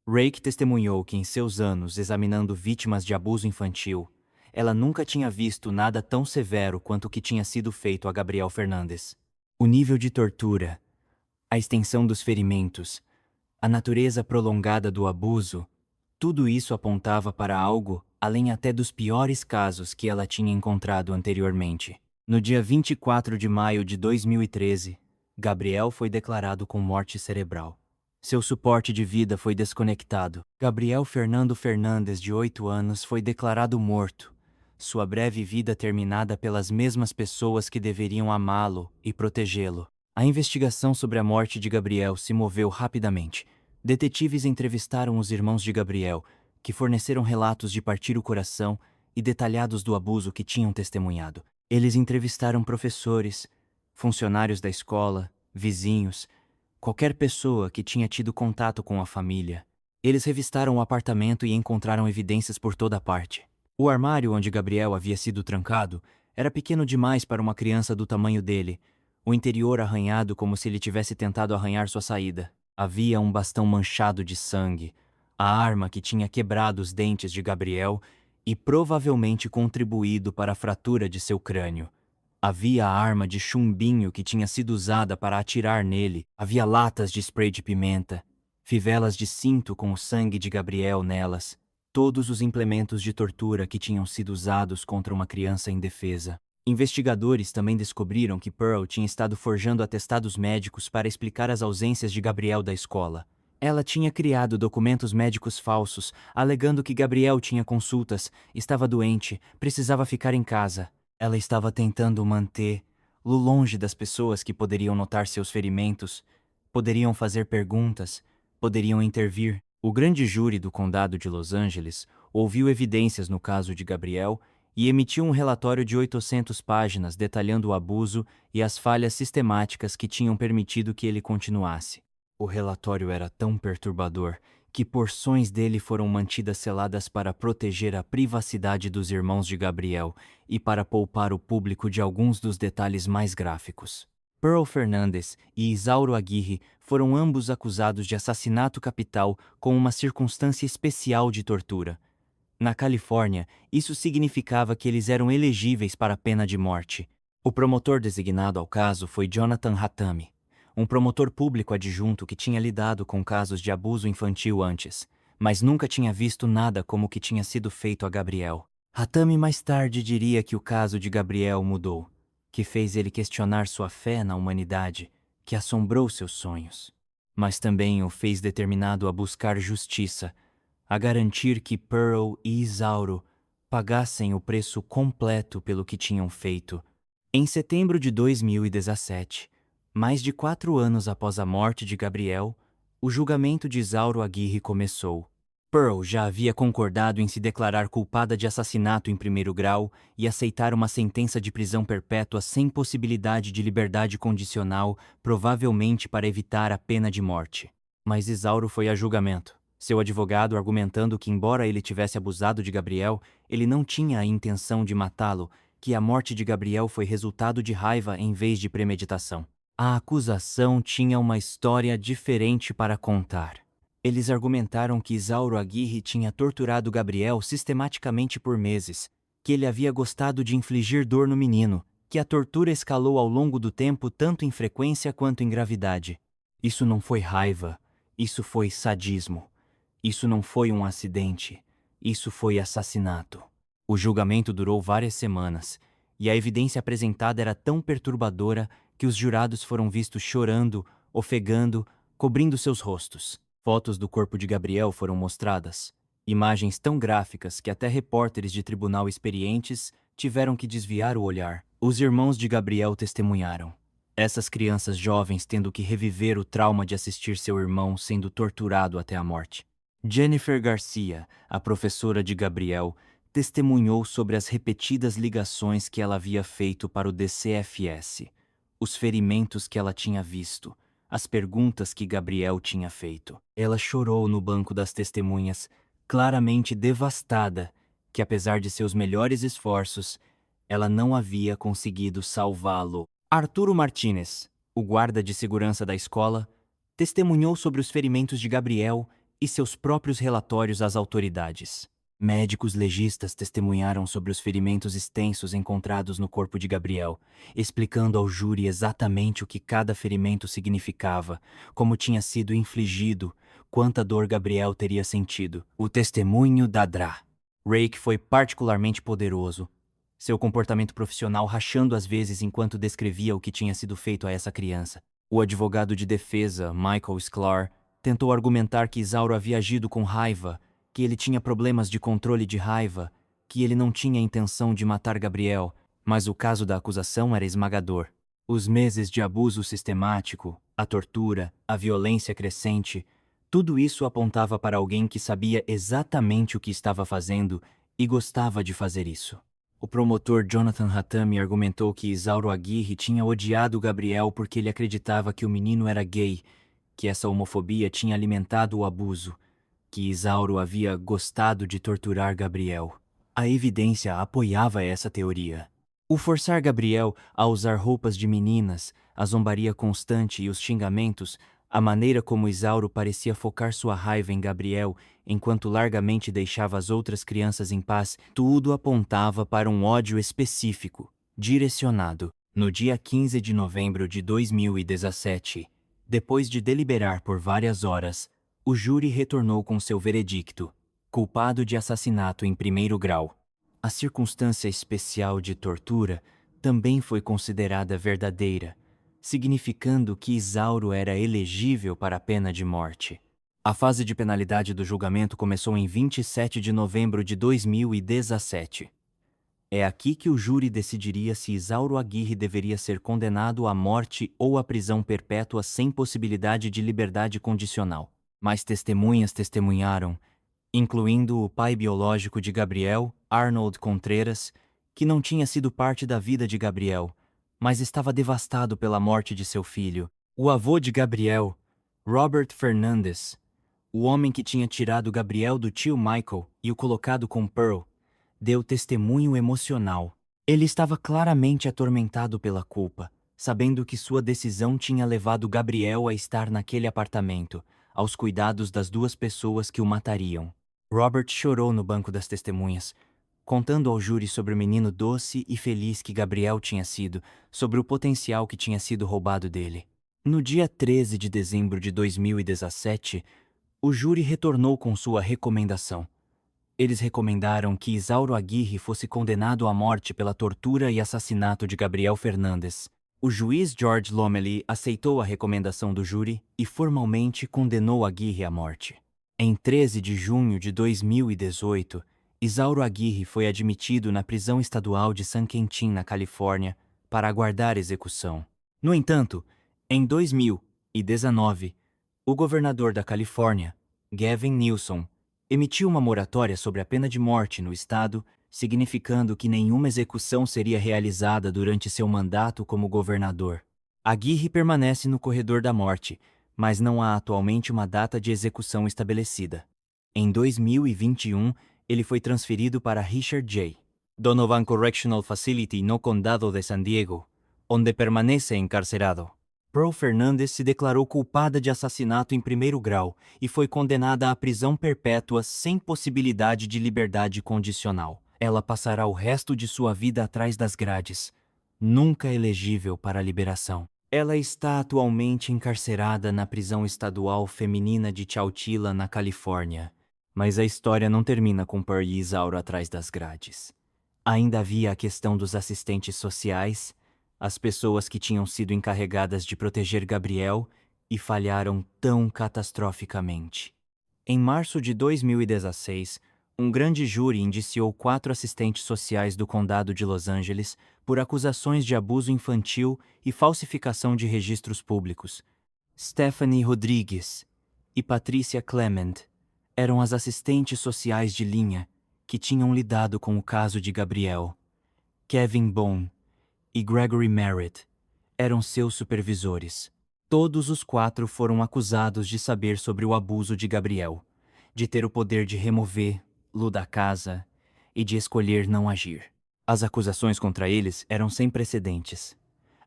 Rake testemunhou que em seus anos examinando vítimas de abuso infantil, ela nunca tinha visto nada tão severo quanto o que tinha sido feito a Gabriel Fernandes. O nível de tortura, a extensão dos ferimentos, a natureza prolongada do abuso, tudo isso apontava para algo além até dos piores casos que ela tinha encontrado anteriormente. No dia 24 de maio de 2013, Gabriel foi declarado com morte cerebral. Seu suporte de vida foi desconectado. Gabriel Fernando Fernandes, de 8 anos, foi declarado morto. Sua breve vida terminada pelas mesmas pessoas que deveriam amá-lo e protegê-lo. A investigação sobre a morte de Gabriel se moveu rapidamente. Detetives entrevistaram os irmãos de Gabriel, que forneceram relatos de partir o coração e detalhados do abuso que tinham testemunhado. Eles entrevistaram professores, funcionários da escola, vizinhos, qualquer pessoa que tinha tido contato com a família. Eles revistaram o apartamento e encontraram evidências por toda parte. O armário onde Gabriel havia sido trancado era pequeno demais para uma criança do tamanho dele, o interior arranhado como se ele tivesse tentado arranhar sua saída. Havia um bastão manchado de sangue, a arma que tinha quebrado os dentes de Gabriel e provavelmente contribuído para a fratura de seu crânio. Havia a arma de chumbinho que tinha sido usada para atirar nele. Havia latas de spray de pimenta, fivelas de cinto com o sangue de Gabriel nelas, todos os implementos de tortura que tinham sido usados contra uma criança indefesa. Investigadores também descobriram que Pearl tinha estado forjando atestados médicos para explicar as ausências de Gabriel da escola. Ela tinha criado documentos médicos falsos, alegando que Gabriel tinha consultas, estava doente, precisava ficar em casa. Ela estava tentando mantê-lo longe das pessoas que poderiam notar seus ferimentos, poderiam fazer perguntas, poderiam intervir. O grande júri do Condado de Los Angeles ouviu evidências no caso de Gabriel e emitiu um relatório de 800 páginas detalhando o abuso e as falhas sistemáticas que tinham permitido que ele continuasse. O relatório era tão perturbador que porções dele foram mantidas seladas para proteger a privacidade dos irmãos de Gabriel e para poupar o público de alguns dos detalhes mais gráficos. Pearl Fernandes e Isauro Aguirre foram ambos acusados de assassinato capital com uma circunstância especial de tortura. Na Califórnia, isso significava que eles eram elegíveis para a pena de morte. O promotor designado ao caso foi Jonathan Hatami, um promotor público adjunto que tinha lidado com casos de abuso infantil antes, mas nunca tinha visto nada como o que tinha sido feito a Gabriel. Hatami mais tarde diria que o caso de Gabriel mudou, que fez ele questionar sua fé na humanidade, que assombrou seus sonhos. Mas também o fez determinado a buscar justiça, a garantir que Pearl e Isauro pagassem o preço completo pelo que tinham feito. Em setembro de 2017, mais de 4 anos após a morte de Gabriel, o julgamento de Isauro Aguirre começou. Pearl já havia concordado em se declarar culpada de assassinato em primeiro grau e aceitar uma sentença de prisão perpétua sem possibilidade de liberdade condicional, provavelmente para evitar a pena de morte. Mas Isauro foi a julgamento, seu advogado argumentando que, embora ele tivesse abusado de Gabriel, ele não tinha a intenção de matá-lo, que a morte de Gabriel foi resultado de raiva em vez de premeditação. A acusação tinha uma história diferente para contar. Eles argumentaram que Isauro Aguirre tinha torturado Gabriel sistematicamente por meses, que ele havia gostado de infligir dor no menino, que a tortura escalou ao longo do tempo tanto em frequência quanto em gravidade. Isso não foi raiva, isso foi sadismo. Isso não foi um acidente, isso foi assassinato. O julgamento durou várias semanas, e a evidência apresentada era tão perturbadora que os jurados foram vistos chorando, ofegando, cobrindo seus rostos. Fotos do corpo de Gabriel foram mostradas, imagens tão gráficas que até repórteres de tribunal experientes tiveram que desviar o olhar. Os irmãos de Gabriel testemunharam. Essas crianças jovens tendo que reviver o trauma de assistir seu irmão sendo torturado até a morte. Jennifer Garcia, a professora de Gabriel, testemunhou sobre as repetidas ligações que ela havia feito para o DCFS, os ferimentos que ela tinha visto, as perguntas que Gabriel tinha feito. Ela chorou no banco das testemunhas, claramente devastada, que apesar de seus melhores esforços, ela não havia conseguido salvá-lo. Arturo Martínez, o guarda de segurança da escola, testemunhou sobre os ferimentos de Gabriel e seus próprios relatórios às autoridades. Médicos legistas testemunharam sobre os ferimentos extensos encontrados no corpo de Gabriel, explicando ao júri exatamente o que cada ferimento significava, como tinha sido infligido, quanta dor Gabriel teria sentido. O testemunho da Dra. Rake foi particularmente poderoso, seu comportamento profissional rachando às vezes enquanto descrevia o que tinha sido feito a essa criança. O advogado de defesa, Michael Sklar, tentou argumentar que Isauro havia agido com raiva, que ele tinha problemas de controle de raiva, que ele não tinha intenção de matar Gabriel, mas o caso da acusação era esmagador. Os meses de abuso sistemático, a tortura, a violência crescente, tudo isso apontava para alguém que sabia exatamente o que estava fazendo e gostava de fazer isso. O promotor Jonathan Hatami argumentou que Isauro Aguirre tinha odiado Gabriel porque ele acreditava que o menino era gay, que essa homofobia tinha alimentado o abuso, que Isauro havia gostado de torturar Gabriel. A evidência apoiava essa teoria. O forçar Gabriel a usar roupas de meninas, a zombaria constante e os xingamentos, a maneira como Isauro parecia focar sua raiva em Gabriel enquanto largamente deixava as outras crianças em paz, tudo apontava para um ódio específico, direcionado. No dia 15 de novembro de 2017, depois de deliberar por várias horas, o júri retornou com seu veredicto: culpado de assassinato em primeiro grau. A circunstância especial de tortura também foi considerada verdadeira, significando que Isauro era elegível para a pena de morte. A fase de penalidade do julgamento começou em 27 de novembro de 2017. É aqui que o júri decidiria se Isauro Aguirre deveria ser condenado à morte ou à prisão perpétua sem possibilidade de liberdade condicional. Mais testemunhas testemunharam, incluindo o pai biológico de Gabriel, Arnold Contreras, que não tinha sido parte da vida de Gabriel, mas estava devastado pela morte de seu filho. O avô de Gabriel, Robert Fernandes, o homem que tinha tirado Gabriel do tio Michael e o colocado com Pearl, deu testemunho emocional. Ele estava claramente atormentado pela culpa, sabendo que sua decisão tinha levado Gabriel a estar naquele apartamento, aos cuidados das duas pessoas que o matariam. Robert chorou no banco das testemunhas, contando ao júri sobre o menino doce e feliz que Gabriel tinha sido, sobre o potencial que tinha sido roubado dele. No dia 13 de dezembro de 2017, o júri retornou com sua recomendação. Eles recomendaram que Isauro Aguirre fosse condenado à morte pela tortura e assassinato de Gabriel Fernandes. O juiz George Lomeli aceitou a recomendação do júri e formalmente condenou Aguirre à morte. Em 13 de junho de 2018, Isauro Aguirre foi admitido na prisão estadual de San Quentin, na Califórnia, para aguardar execução. No entanto, em 2019, o governador da Califórnia, Gavin Newsom, emitiu uma moratória sobre a pena de morte no estado, significando que nenhuma execução seria realizada durante seu mandato como governador. Aguirre permanece no corredor da morte, mas não há atualmente uma data de execução estabelecida. Em 2021, ele foi transferido para Richard J. Donovan Correctional Facility no Condado de San Diego, onde permanece encarcerado. Pearl Fernandes se declarou culpada de assassinato em primeiro grau e foi condenada à prisão perpétua sem possibilidade de liberdade condicional. Ela passará o resto de sua vida atrás das grades, nunca elegível para a liberação. Ela está atualmente encarcerada na prisão estadual feminina de Chowchilla, na Califórnia. Mas a história não termina com Pearl e Isauro atrás das grades. Ainda havia a questão dos assistentes sociais, as pessoas que tinham sido encarregadas de proteger Gabriel e falharam tão catastroficamente. Em março de 2016, um grande júri indiciou 4 assistentes sociais do Condado de Los Angeles por acusações de abuso infantil e falsificação de registros públicos. Stephanie Rodrigues e Patricia Clement eram as assistentes sociais de linha que tinham lidado com o caso de Gabriel. Kevin Bone e Gregory Merritt eram seus supervisores. Todos os 4 foram acusados de saber sobre o abuso de Gabriel, de ter o poder de removê-lo da casa e de escolher não agir. As acusações contra eles eram sem precedentes.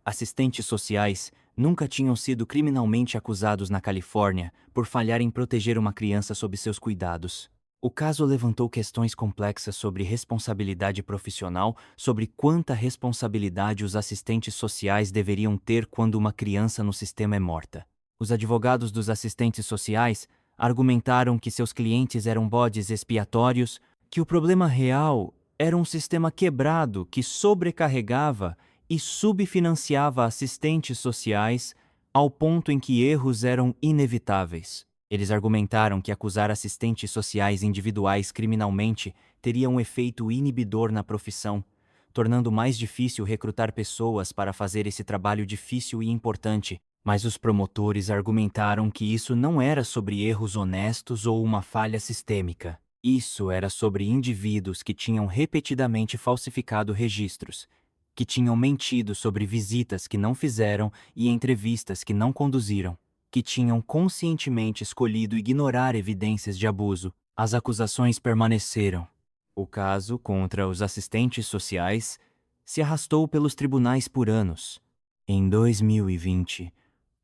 Assistentes sociais nunca tinham sido criminalmente acusados na Califórnia por falhar em proteger uma criança sob seus cuidados. O caso levantou questões complexas sobre responsabilidade profissional, sobre quanta responsabilidade os assistentes sociais deveriam ter quando uma criança no sistema é morta. Os advogados dos assistentes sociais argumentaram que seus clientes eram bodes expiatórios, que o problema real era um sistema quebrado que sobrecarregava e subfinanciava assistentes sociais ao ponto em que erros eram inevitáveis. Eles argumentaram que acusar assistentes sociais individuais criminalmente teria um efeito inibidor na profissão, tornando mais difícil recrutar pessoas para fazer esse trabalho difícil e importante. Mas os promotores argumentaram que isso não era sobre erros honestos ou uma falha sistêmica. Isso era sobre indivíduos que tinham repetidamente falsificado registros, que tinham mentido sobre visitas que não fizeram e entrevistas que não conduziram, que tinham conscientemente escolhido ignorar evidências de abuso. As acusações permaneceram. O caso contra os assistentes sociais se arrastou pelos tribunais por anos. Em 2020,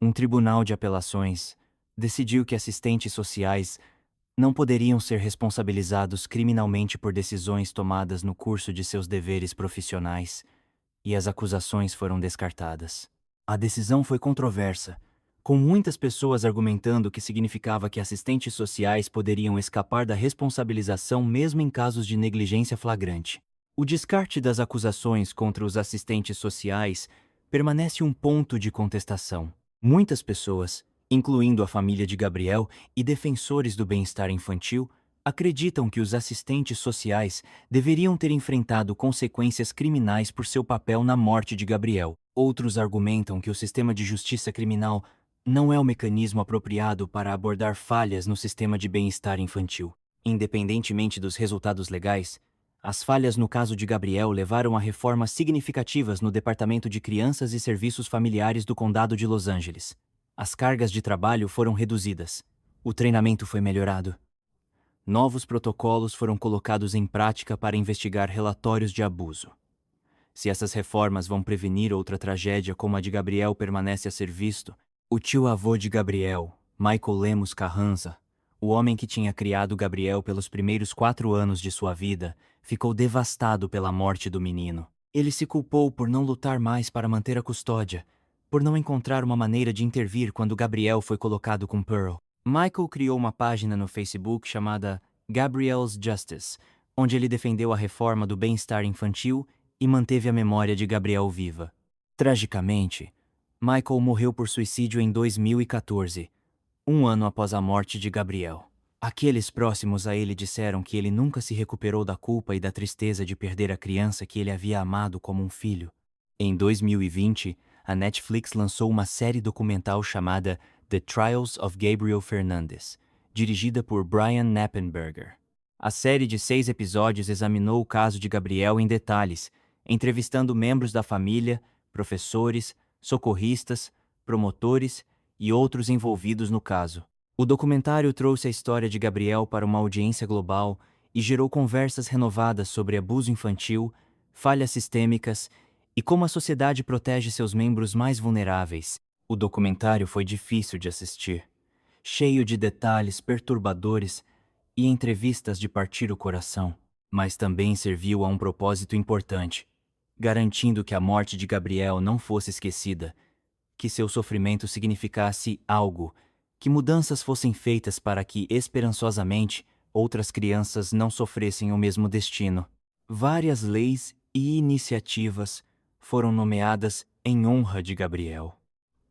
um tribunal de apelações decidiu que assistentes sociais não poderiam ser responsabilizados criminalmente por decisões tomadas no curso de seus deveres profissionais, e as acusações foram descartadas. A decisão foi controversa, com muitas pessoas argumentando que significava que assistentes sociais poderiam escapar da responsabilização mesmo em casos de negligência flagrante. O descarte das acusações contra os assistentes sociais permanece um ponto de contestação. Muitas pessoas, incluindo a família de Gabriel e defensores do bem-estar infantil, acreditam que os assistentes sociais deveriam ter enfrentado consequências criminais por seu papel na morte de Gabriel. Outros argumentam que o sistema de justiça criminal não é o mecanismo apropriado para abordar falhas no sistema de bem-estar infantil. Independentemente dos resultados legais, as falhas no caso de Gabriel levaram a reformas significativas no Departamento de Crianças e Serviços Familiares do Condado de Los Angeles. As cargas de trabalho foram reduzidas. O treinamento foi melhorado. Novos protocolos foram colocados em prática para investigar relatórios de abuso. Se essas reformas vão prevenir outra tragédia como a de Gabriel permanece a ser visto, o tio-avô de Gabriel, Michael Lemos Carranza, o homem que tinha criado Gabriel pelos primeiros 4 anos de sua vida, ficou devastado pela morte do menino. Ele se culpou por não lutar mais para manter a custódia, por não encontrar uma maneira de intervir quando Gabriel foi colocado com Pearl. Michael criou uma página no Facebook chamada Gabriel's Justice, onde ele defendeu a reforma do bem-estar infantil e manteve a memória de Gabriel viva. Tragicamente, Michael morreu por suicídio em 2014, um ano após a morte de Gabriel. Aqueles próximos a ele disseram que ele nunca se recuperou da culpa e da tristeza de perder a criança que ele havia amado como um filho. Em 2020, a Netflix lançou uma série documental chamada The Trials of Gabriel Fernandez, dirigida por Brian Knappenberger. A série de 6 episódios examinou o caso de Gabriel em detalhes, entrevistando membros da família, professores, socorristas, promotores e outros envolvidos no caso. O documentário trouxe a história de Gabriel para uma audiência global e gerou conversas renovadas sobre abuso infantil, falhas sistêmicas e como a sociedade protege seus membros mais vulneráveis. O documentário foi difícil de assistir, cheio de detalhes perturbadores e entrevistas de partir o coração, mas também serviu a um propósito importante, garantindo que a morte de Gabriel não fosse esquecida, que seu sofrimento significasse algo, que mudanças fossem feitas para que, esperançosamente, outras crianças não sofressem o mesmo destino. Várias leis e iniciativas foram nomeadas em honra de Gabriel.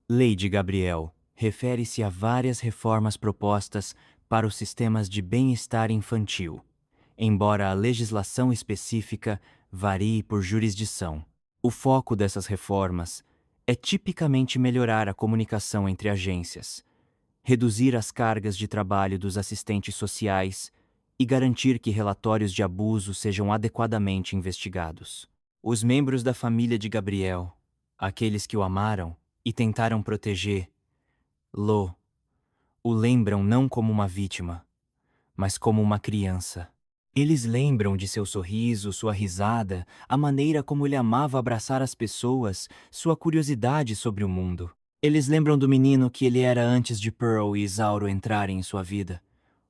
Lei de Gabriel refere-se a várias reformas propostas para os sistemas de bem-estar infantil, embora a legislação específica varie por jurisdição. O foco dessas reformas é tipicamente melhorar a comunicação entre agências, reduzir as cargas de trabalho dos assistentes sociais e garantir que relatórios de abuso sejam adequadamente investigados. Os membros da família de Gabriel, aqueles que o amaram e tentaram proteger-lo, o lembram não como uma vítima, mas como uma criança. Eles lembram de seu sorriso, sua risada, a maneira como ele amava abraçar as pessoas, sua curiosidade sobre o mundo. Eles lembram do menino que ele era antes de Pearl e Isauro entrarem em sua vida.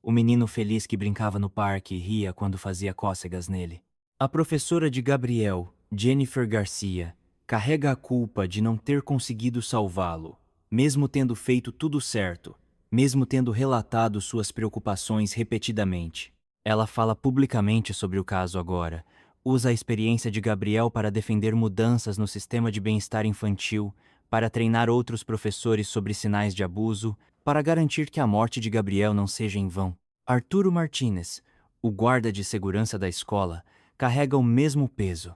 O menino feliz que brincava no parque e ria quando fazia cócegas nele. A professora de Gabriel, Jennifer Garcia, carrega a culpa de não ter conseguido salvá-lo, mesmo tendo feito tudo certo, mesmo tendo relatado suas preocupações repetidamente. Ela fala publicamente sobre o caso agora, usa a experiência de Gabriel para defender mudanças no sistema de bem-estar infantil, para treinar outros professores sobre sinais de abuso, para garantir que a morte de Gabriel não seja em vão. Arturo Martínez, o guarda de segurança da escola, carrega o mesmo peso.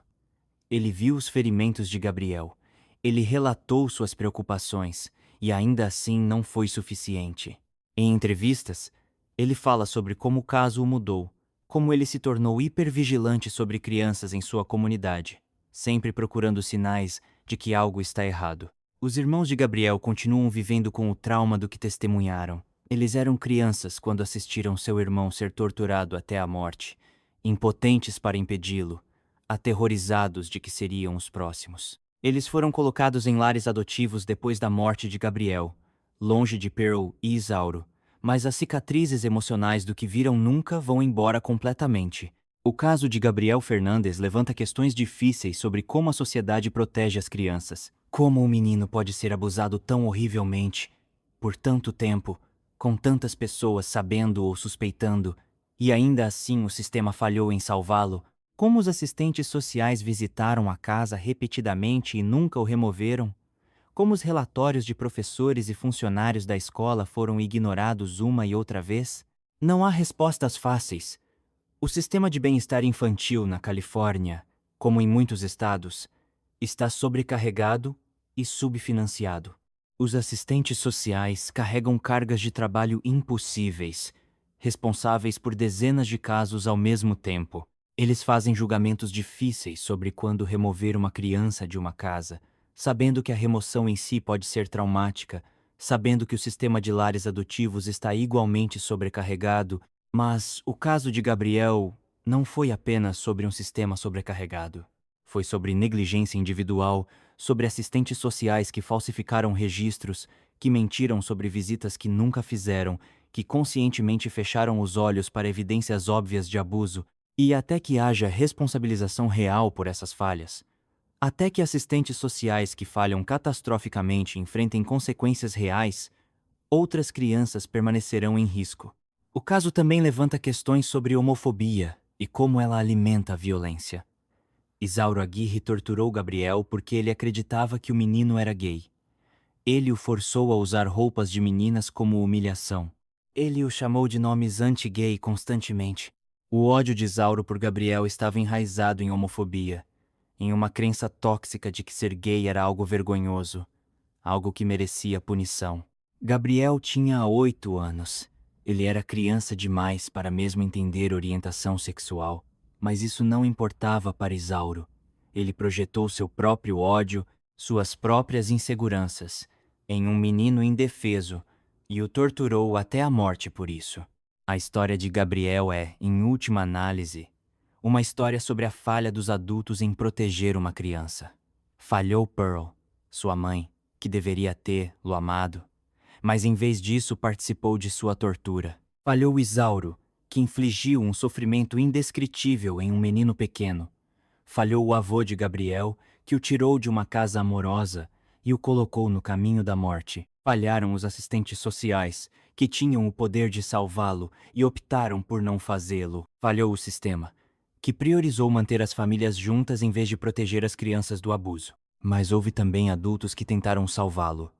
Ele viu os ferimentos de Gabriel, ele relatou suas preocupações, e ainda assim não foi suficiente. Em entrevistas, ele fala sobre como o caso o mudou, como ele se tornou hipervigilante sobre crianças em sua comunidade, sempre procurando sinais de que algo está errado. Os irmãos de Gabriel continuam vivendo com o trauma do que testemunharam. Eles eram crianças quando assistiram seu irmão ser torturado até a morte, impotentes para impedi-lo, aterrorizados de que seriam os próximos. Eles foram colocados em lares adotivos depois da morte de Gabriel, longe de Pearl e Isauro, mas as cicatrizes emocionais do que viram nunca vão embora completamente. O caso de Gabriel Fernandes levanta questões difíceis sobre como a sociedade protege as crianças. Como um menino pode ser abusado tão horrivelmente, por tanto tempo, com tantas pessoas sabendo ou suspeitando, e ainda assim o sistema falhou em salvá-lo? Como os assistentes sociais visitaram a casa repetidamente e nunca o removeram? Como os relatórios de professores e funcionários da escola foram ignorados uma e outra vez? Não há respostas fáceis. O sistema de bem-estar infantil na Califórnia, como em muitos estados, está sobrecarregado e subfinanciado. Os assistentes sociais carregam cargas de trabalho impossíveis, responsáveis por dezenas de casos ao mesmo tempo. Eles fazem julgamentos difíceis sobre quando remover uma criança de uma casa, sabendo que a remoção em si pode ser traumática, sabendo que o sistema de lares adotivos está igualmente sobrecarregado. Mas o caso de Gabriel não foi apenas sobre um sistema sobrecarregado. Foi sobre negligência individual, sobre assistentes sociais que falsificaram registros, que mentiram sobre visitas que nunca fizeram, que conscientemente fecharam os olhos para evidências óbvias de abuso, e até que haja responsabilização real por essas falhas. Até que assistentes sociais que falham catastroficamente enfrentem consequências reais, outras crianças permanecerão em risco. O caso também levanta questões sobre homofobia e como ela alimenta a violência. Isauro Aguirre torturou Gabriel porque ele acreditava que o menino era gay. Ele o forçou a usar roupas de meninas como humilhação. Ele o chamou de nomes anti-gay constantemente. O ódio de Isauro por Gabriel estava enraizado em homofobia, em uma crença tóxica de que ser gay era algo vergonhoso, algo que merecia punição. Gabriel tinha 8 anos. Ele era criança demais para mesmo entender orientação sexual, mas isso não importava para Isauro. Ele projetou seu próprio ódio, suas próprias inseguranças, em um menino indefeso e o torturou até a morte por isso. A história de Gabriel é, em última análise, uma história sobre a falha dos adultos em proteger uma criança. Falhou Pearl, sua mãe, que deveria tê-lo amado, mas em vez disso participou de sua tortura. Falhou Isauro, que infligiu um sofrimento indescritível em um menino pequeno. Falhou o avô de Gabriel, que o tirou de uma casa amorosa e o colocou no caminho da morte. Falharam os assistentes sociais, que tinham o poder de salvá-lo e optaram por não fazê-lo. Falhou o sistema, que priorizou manter as famílias juntas em vez de proteger as crianças do abuso. Mas houve também adultos que tentaram salvá-lo.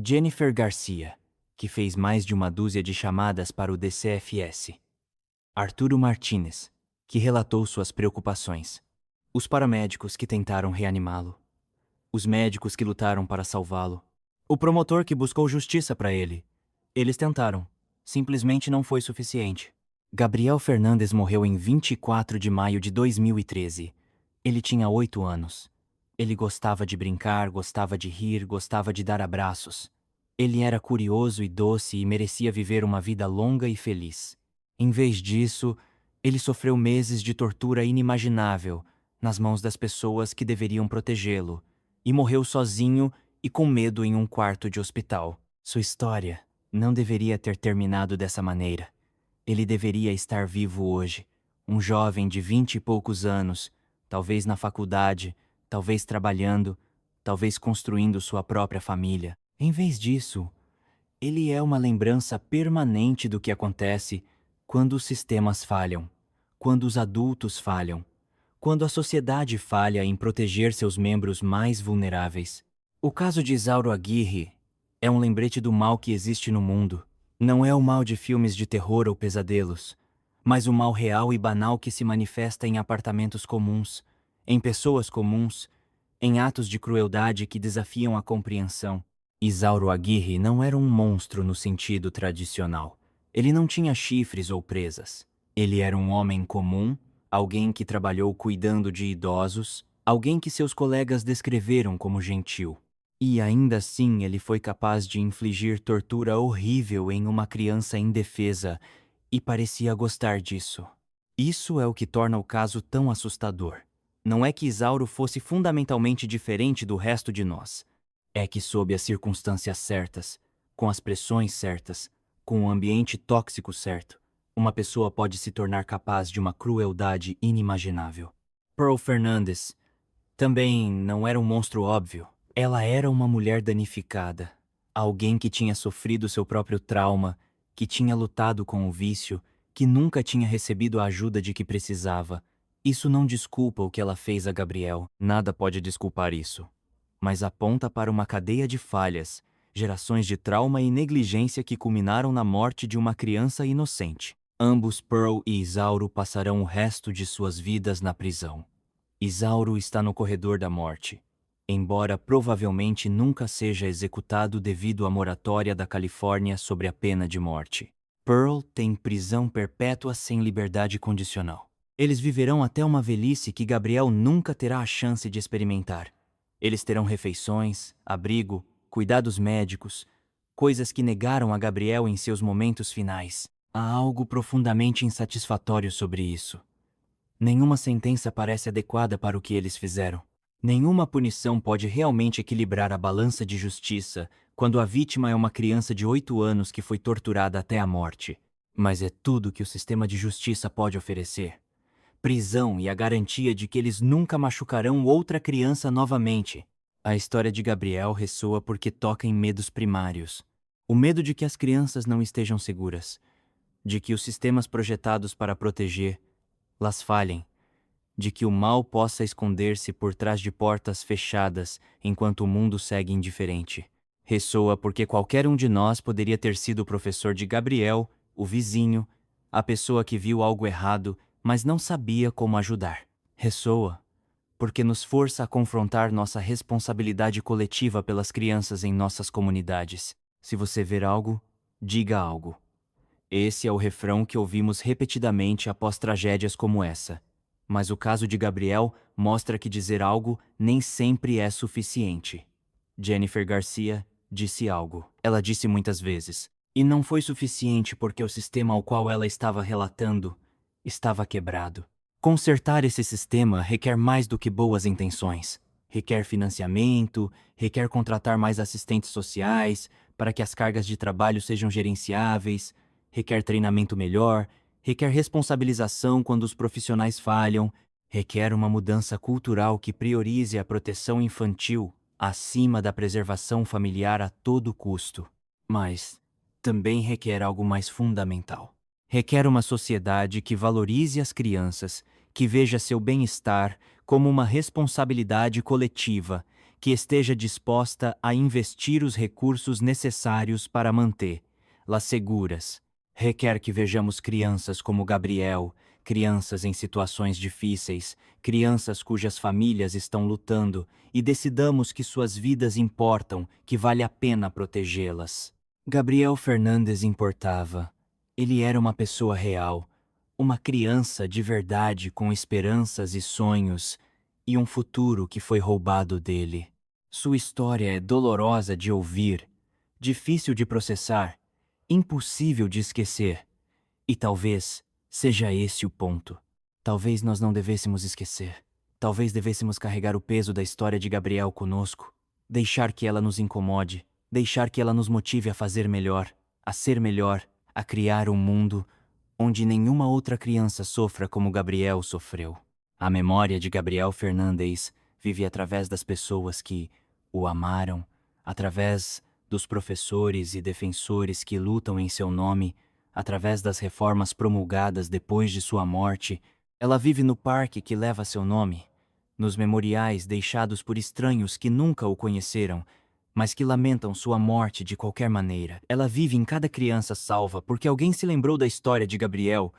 Jennifer Garcia, que fez mais de uma dúzia de chamadas para o DCFS. Arturo Martínez, que relatou suas preocupações. Os paramédicos que tentaram reanimá-lo. Os médicos que lutaram para salvá-lo. O promotor que buscou justiça para ele. Eles tentaram. Simplesmente não foi suficiente. Gabriel Fernandes morreu em 24 de maio de 2013. Ele tinha 8 anos. Ele gostava de brincar, gostava de rir, gostava de dar abraços. Ele era curioso e doce e merecia viver uma vida longa e feliz. Em vez disso, ele sofreu meses de tortura inimaginável nas mãos das pessoas que deveriam protegê-lo, e morreu sozinho e com medo em um quarto de hospital. Sua história não deveria ter terminado dessa maneira. Ele deveria estar vivo hoje, um jovem de 20 e poucos anos, talvez na faculdade, talvez trabalhando, talvez construindo sua própria família. Em vez disso, ele é uma lembrança permanente do que acontece quando os sistemas falham, quando os adultos falham, quando a sociedade falha em proteger seus membros mais vulneráveis. O caso de Isauro Aguirre é um lembrete do mal que existe no mundo. Não é o mal de filmes de terror ou pesadelos, mas o mal real e banal que se manifesta em apartamentos comuns, em pessoas comuns, em atos de crueldade que desafiam a compreensão. Isauro Aguirre não era um monstro no sentido tradicional. Ele não tinha chifres ou presas. Ele era um homem comum, alguém que trabalhou cuidando de idosos, alguém que seus colegas descreveram como gentil. E ainda assim ele foi capaz de infligir tortura horrível em uma criança indefesa e parecia gostar disso. Isso é o que torna o caso tão assustador. Não é que Isauro fosse fundamentalmente diferente do resto de nós. É que, sob as circunstâncias certas, com as pressões certas, com o ambiente tóxico certo, uma pessoa pode se tornar capaz de uma crueldade inimaginável. Pearl Fernandes também não era um monstro óbvio. Ela era uma mulher danificada, alguém que tinha sofrido seu próprio trauma, que tinha lutado com o vício, que nunca tinha recebido a ajuda de que precisava. Isso não desculpa o que ela fez a Gabriel, nada pode desculpar isso. Mas aponta para uma cadeia de falhas, gerações de trauma e negligência que culminaram na morte de uma criança inocente. Ambos, Pearl e Isauro, passarão o resto de suas vidas na prisão. Isauro está no corredor da morte, embora provavelmente nunca seja executado devido à moratória da Califórnia sobre a pena de morte. Pearl tem prisão perpétua sem liberdade condicional. Eles viverão até uma velhice que Gabriel nunca terá a chance de experimentar. Eles terão refeições, abrigo, cuidados médicos, coisas que negaram a Gabriel em seus momentos finais. Há algo profundamente insatisfatório sobre isso. Nenhuma sentença parece adequada para o que eles fizeram. Nenhuma punição pode realmente equilibrar a balança de justiça quando a vítima é uma criança de 8 anos que foi torturada até a morte. Mas é tudo que o sistema de justiça pode oferecer. Prisão e a garantia de que eles nunca machucarão outra criança novamente. A história de Gabriel ressoa porque toca em medos primários. O medo de que as crianças não estejam seguras, de que os sistemas projetados para protegê-las falhem, de que o mal possa esconder-se por trás de portas fechadas enquanto o mundo segue indiferente. Ressoa porque qualquer um de nós poderia ter sido o professor de Gabriel, o vizinho, a pessoa que viu algo errado, mas não sabia como ajudar. Ressoa porque nos força a confrontar nossa responsabilidade coletiva pelas crianças em nossas comunidades. Se você ver algo, diga algo. Esse é o refrão que ouvimos repetidamente após tragédias como essa. Mas o caso de Gabriel mostra que dizer algo nem sempre é suficiente. Jennifer Garcia disse algo. Ela disse muitas vezes. E não foi suficiente porque o sistema ao qual ela estava relatando estava quebrado. Consertar esse sistema requer mais do que boas intenções. Requer financiamento, requer contratar mais assistentes sociais para que as cargas de trabalho sejam gerenciáveis, requer treinamento melhor, requer responsabilização quando os profissionais falham, requer uma mudança cultural que priorize a proteção infantil acima da preservação familiar a todo custo. Mas também requer algo mais fundamental. Requer uma sociedade que valorize as crianças, que veja seu bem-estar como uma responsabilidade coletiva, que esteja disposta a investir os recursos necessários para mantê-las seguras. Requer que vejamos crianças como Gabriel, crianças em situações difíceis, crianças cujas famílias estão lutando, e decidamos que suas vidas importam, que vale a pena protegê-las. Gabriel Fernandes importava. Ele era uma pessoa real, uma criança de verdade com esperanças e sonhos, e um futuro que foi roubado dele. Sua história é dolorosa de ouvir, difícil de processar, impossível de esquecer. E talvez seja esse o ponto. Talvez nós não devêssemos esquecer. Talvez devêssemos carregar o peso da história de Gabriel conosco, deixar que ela nos incomode, deixar que ela nos motive a fazer melhor, a ser melhor, a criar um mundo onde nenhuma outra criança sofra como Gabriel sofreu. A memória de Gabriel Fernandes vive através das pessoas que o amaram, através dos professores e defensores que lutam em seu nome, através das reformas promulgadas depois de sua morte. Ela vive no parque que leva seu nome, nos memoriais deixados por estranhos que nunca o conheceram, mas que lamentam sua morte de qualquer maneira. Ela vive em cada criança salva porque alguém se lembrou da história de Gabriel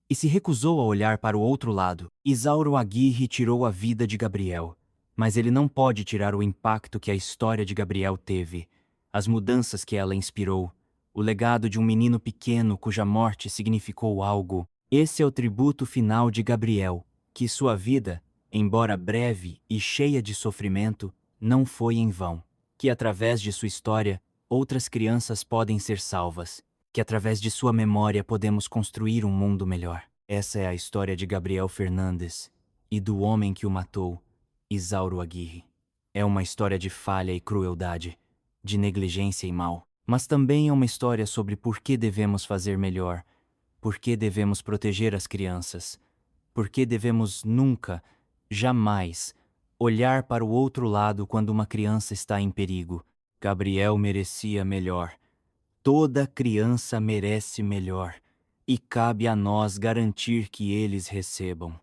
e se recusou a olhar para o outro lado. Isauro Aguirre tirou a vida de Gabriel, mas ele não pode tirar o impacto que a história de Gabriel teve, as mudanças que ela inspirou, o legado de um menino pequeno cuja morte significou algo Esse é o tributo final de Gabriel, que sua vida, embora breve e cheia de sofrimento, não foi em vão. Que através de sua história, outras crianças podem ser salvas. Que através de sua memória podemos construir um mundo melhor. Essa é a história de Gabriel Fernandes e do homem que o matou, Isauro Aguirre. É uma história de falha e crueldade, de negligência e mal, mas também é uma história sobre por que devemos fazer melhor, por que devemos proteger as crianças, por que devemos nunca, jamais, olhar para o outro lado quando uma criança está em perigo. Gabriel merecia melhor. Toda criança merece melhor, e cabe a nós garantir que eles recebam.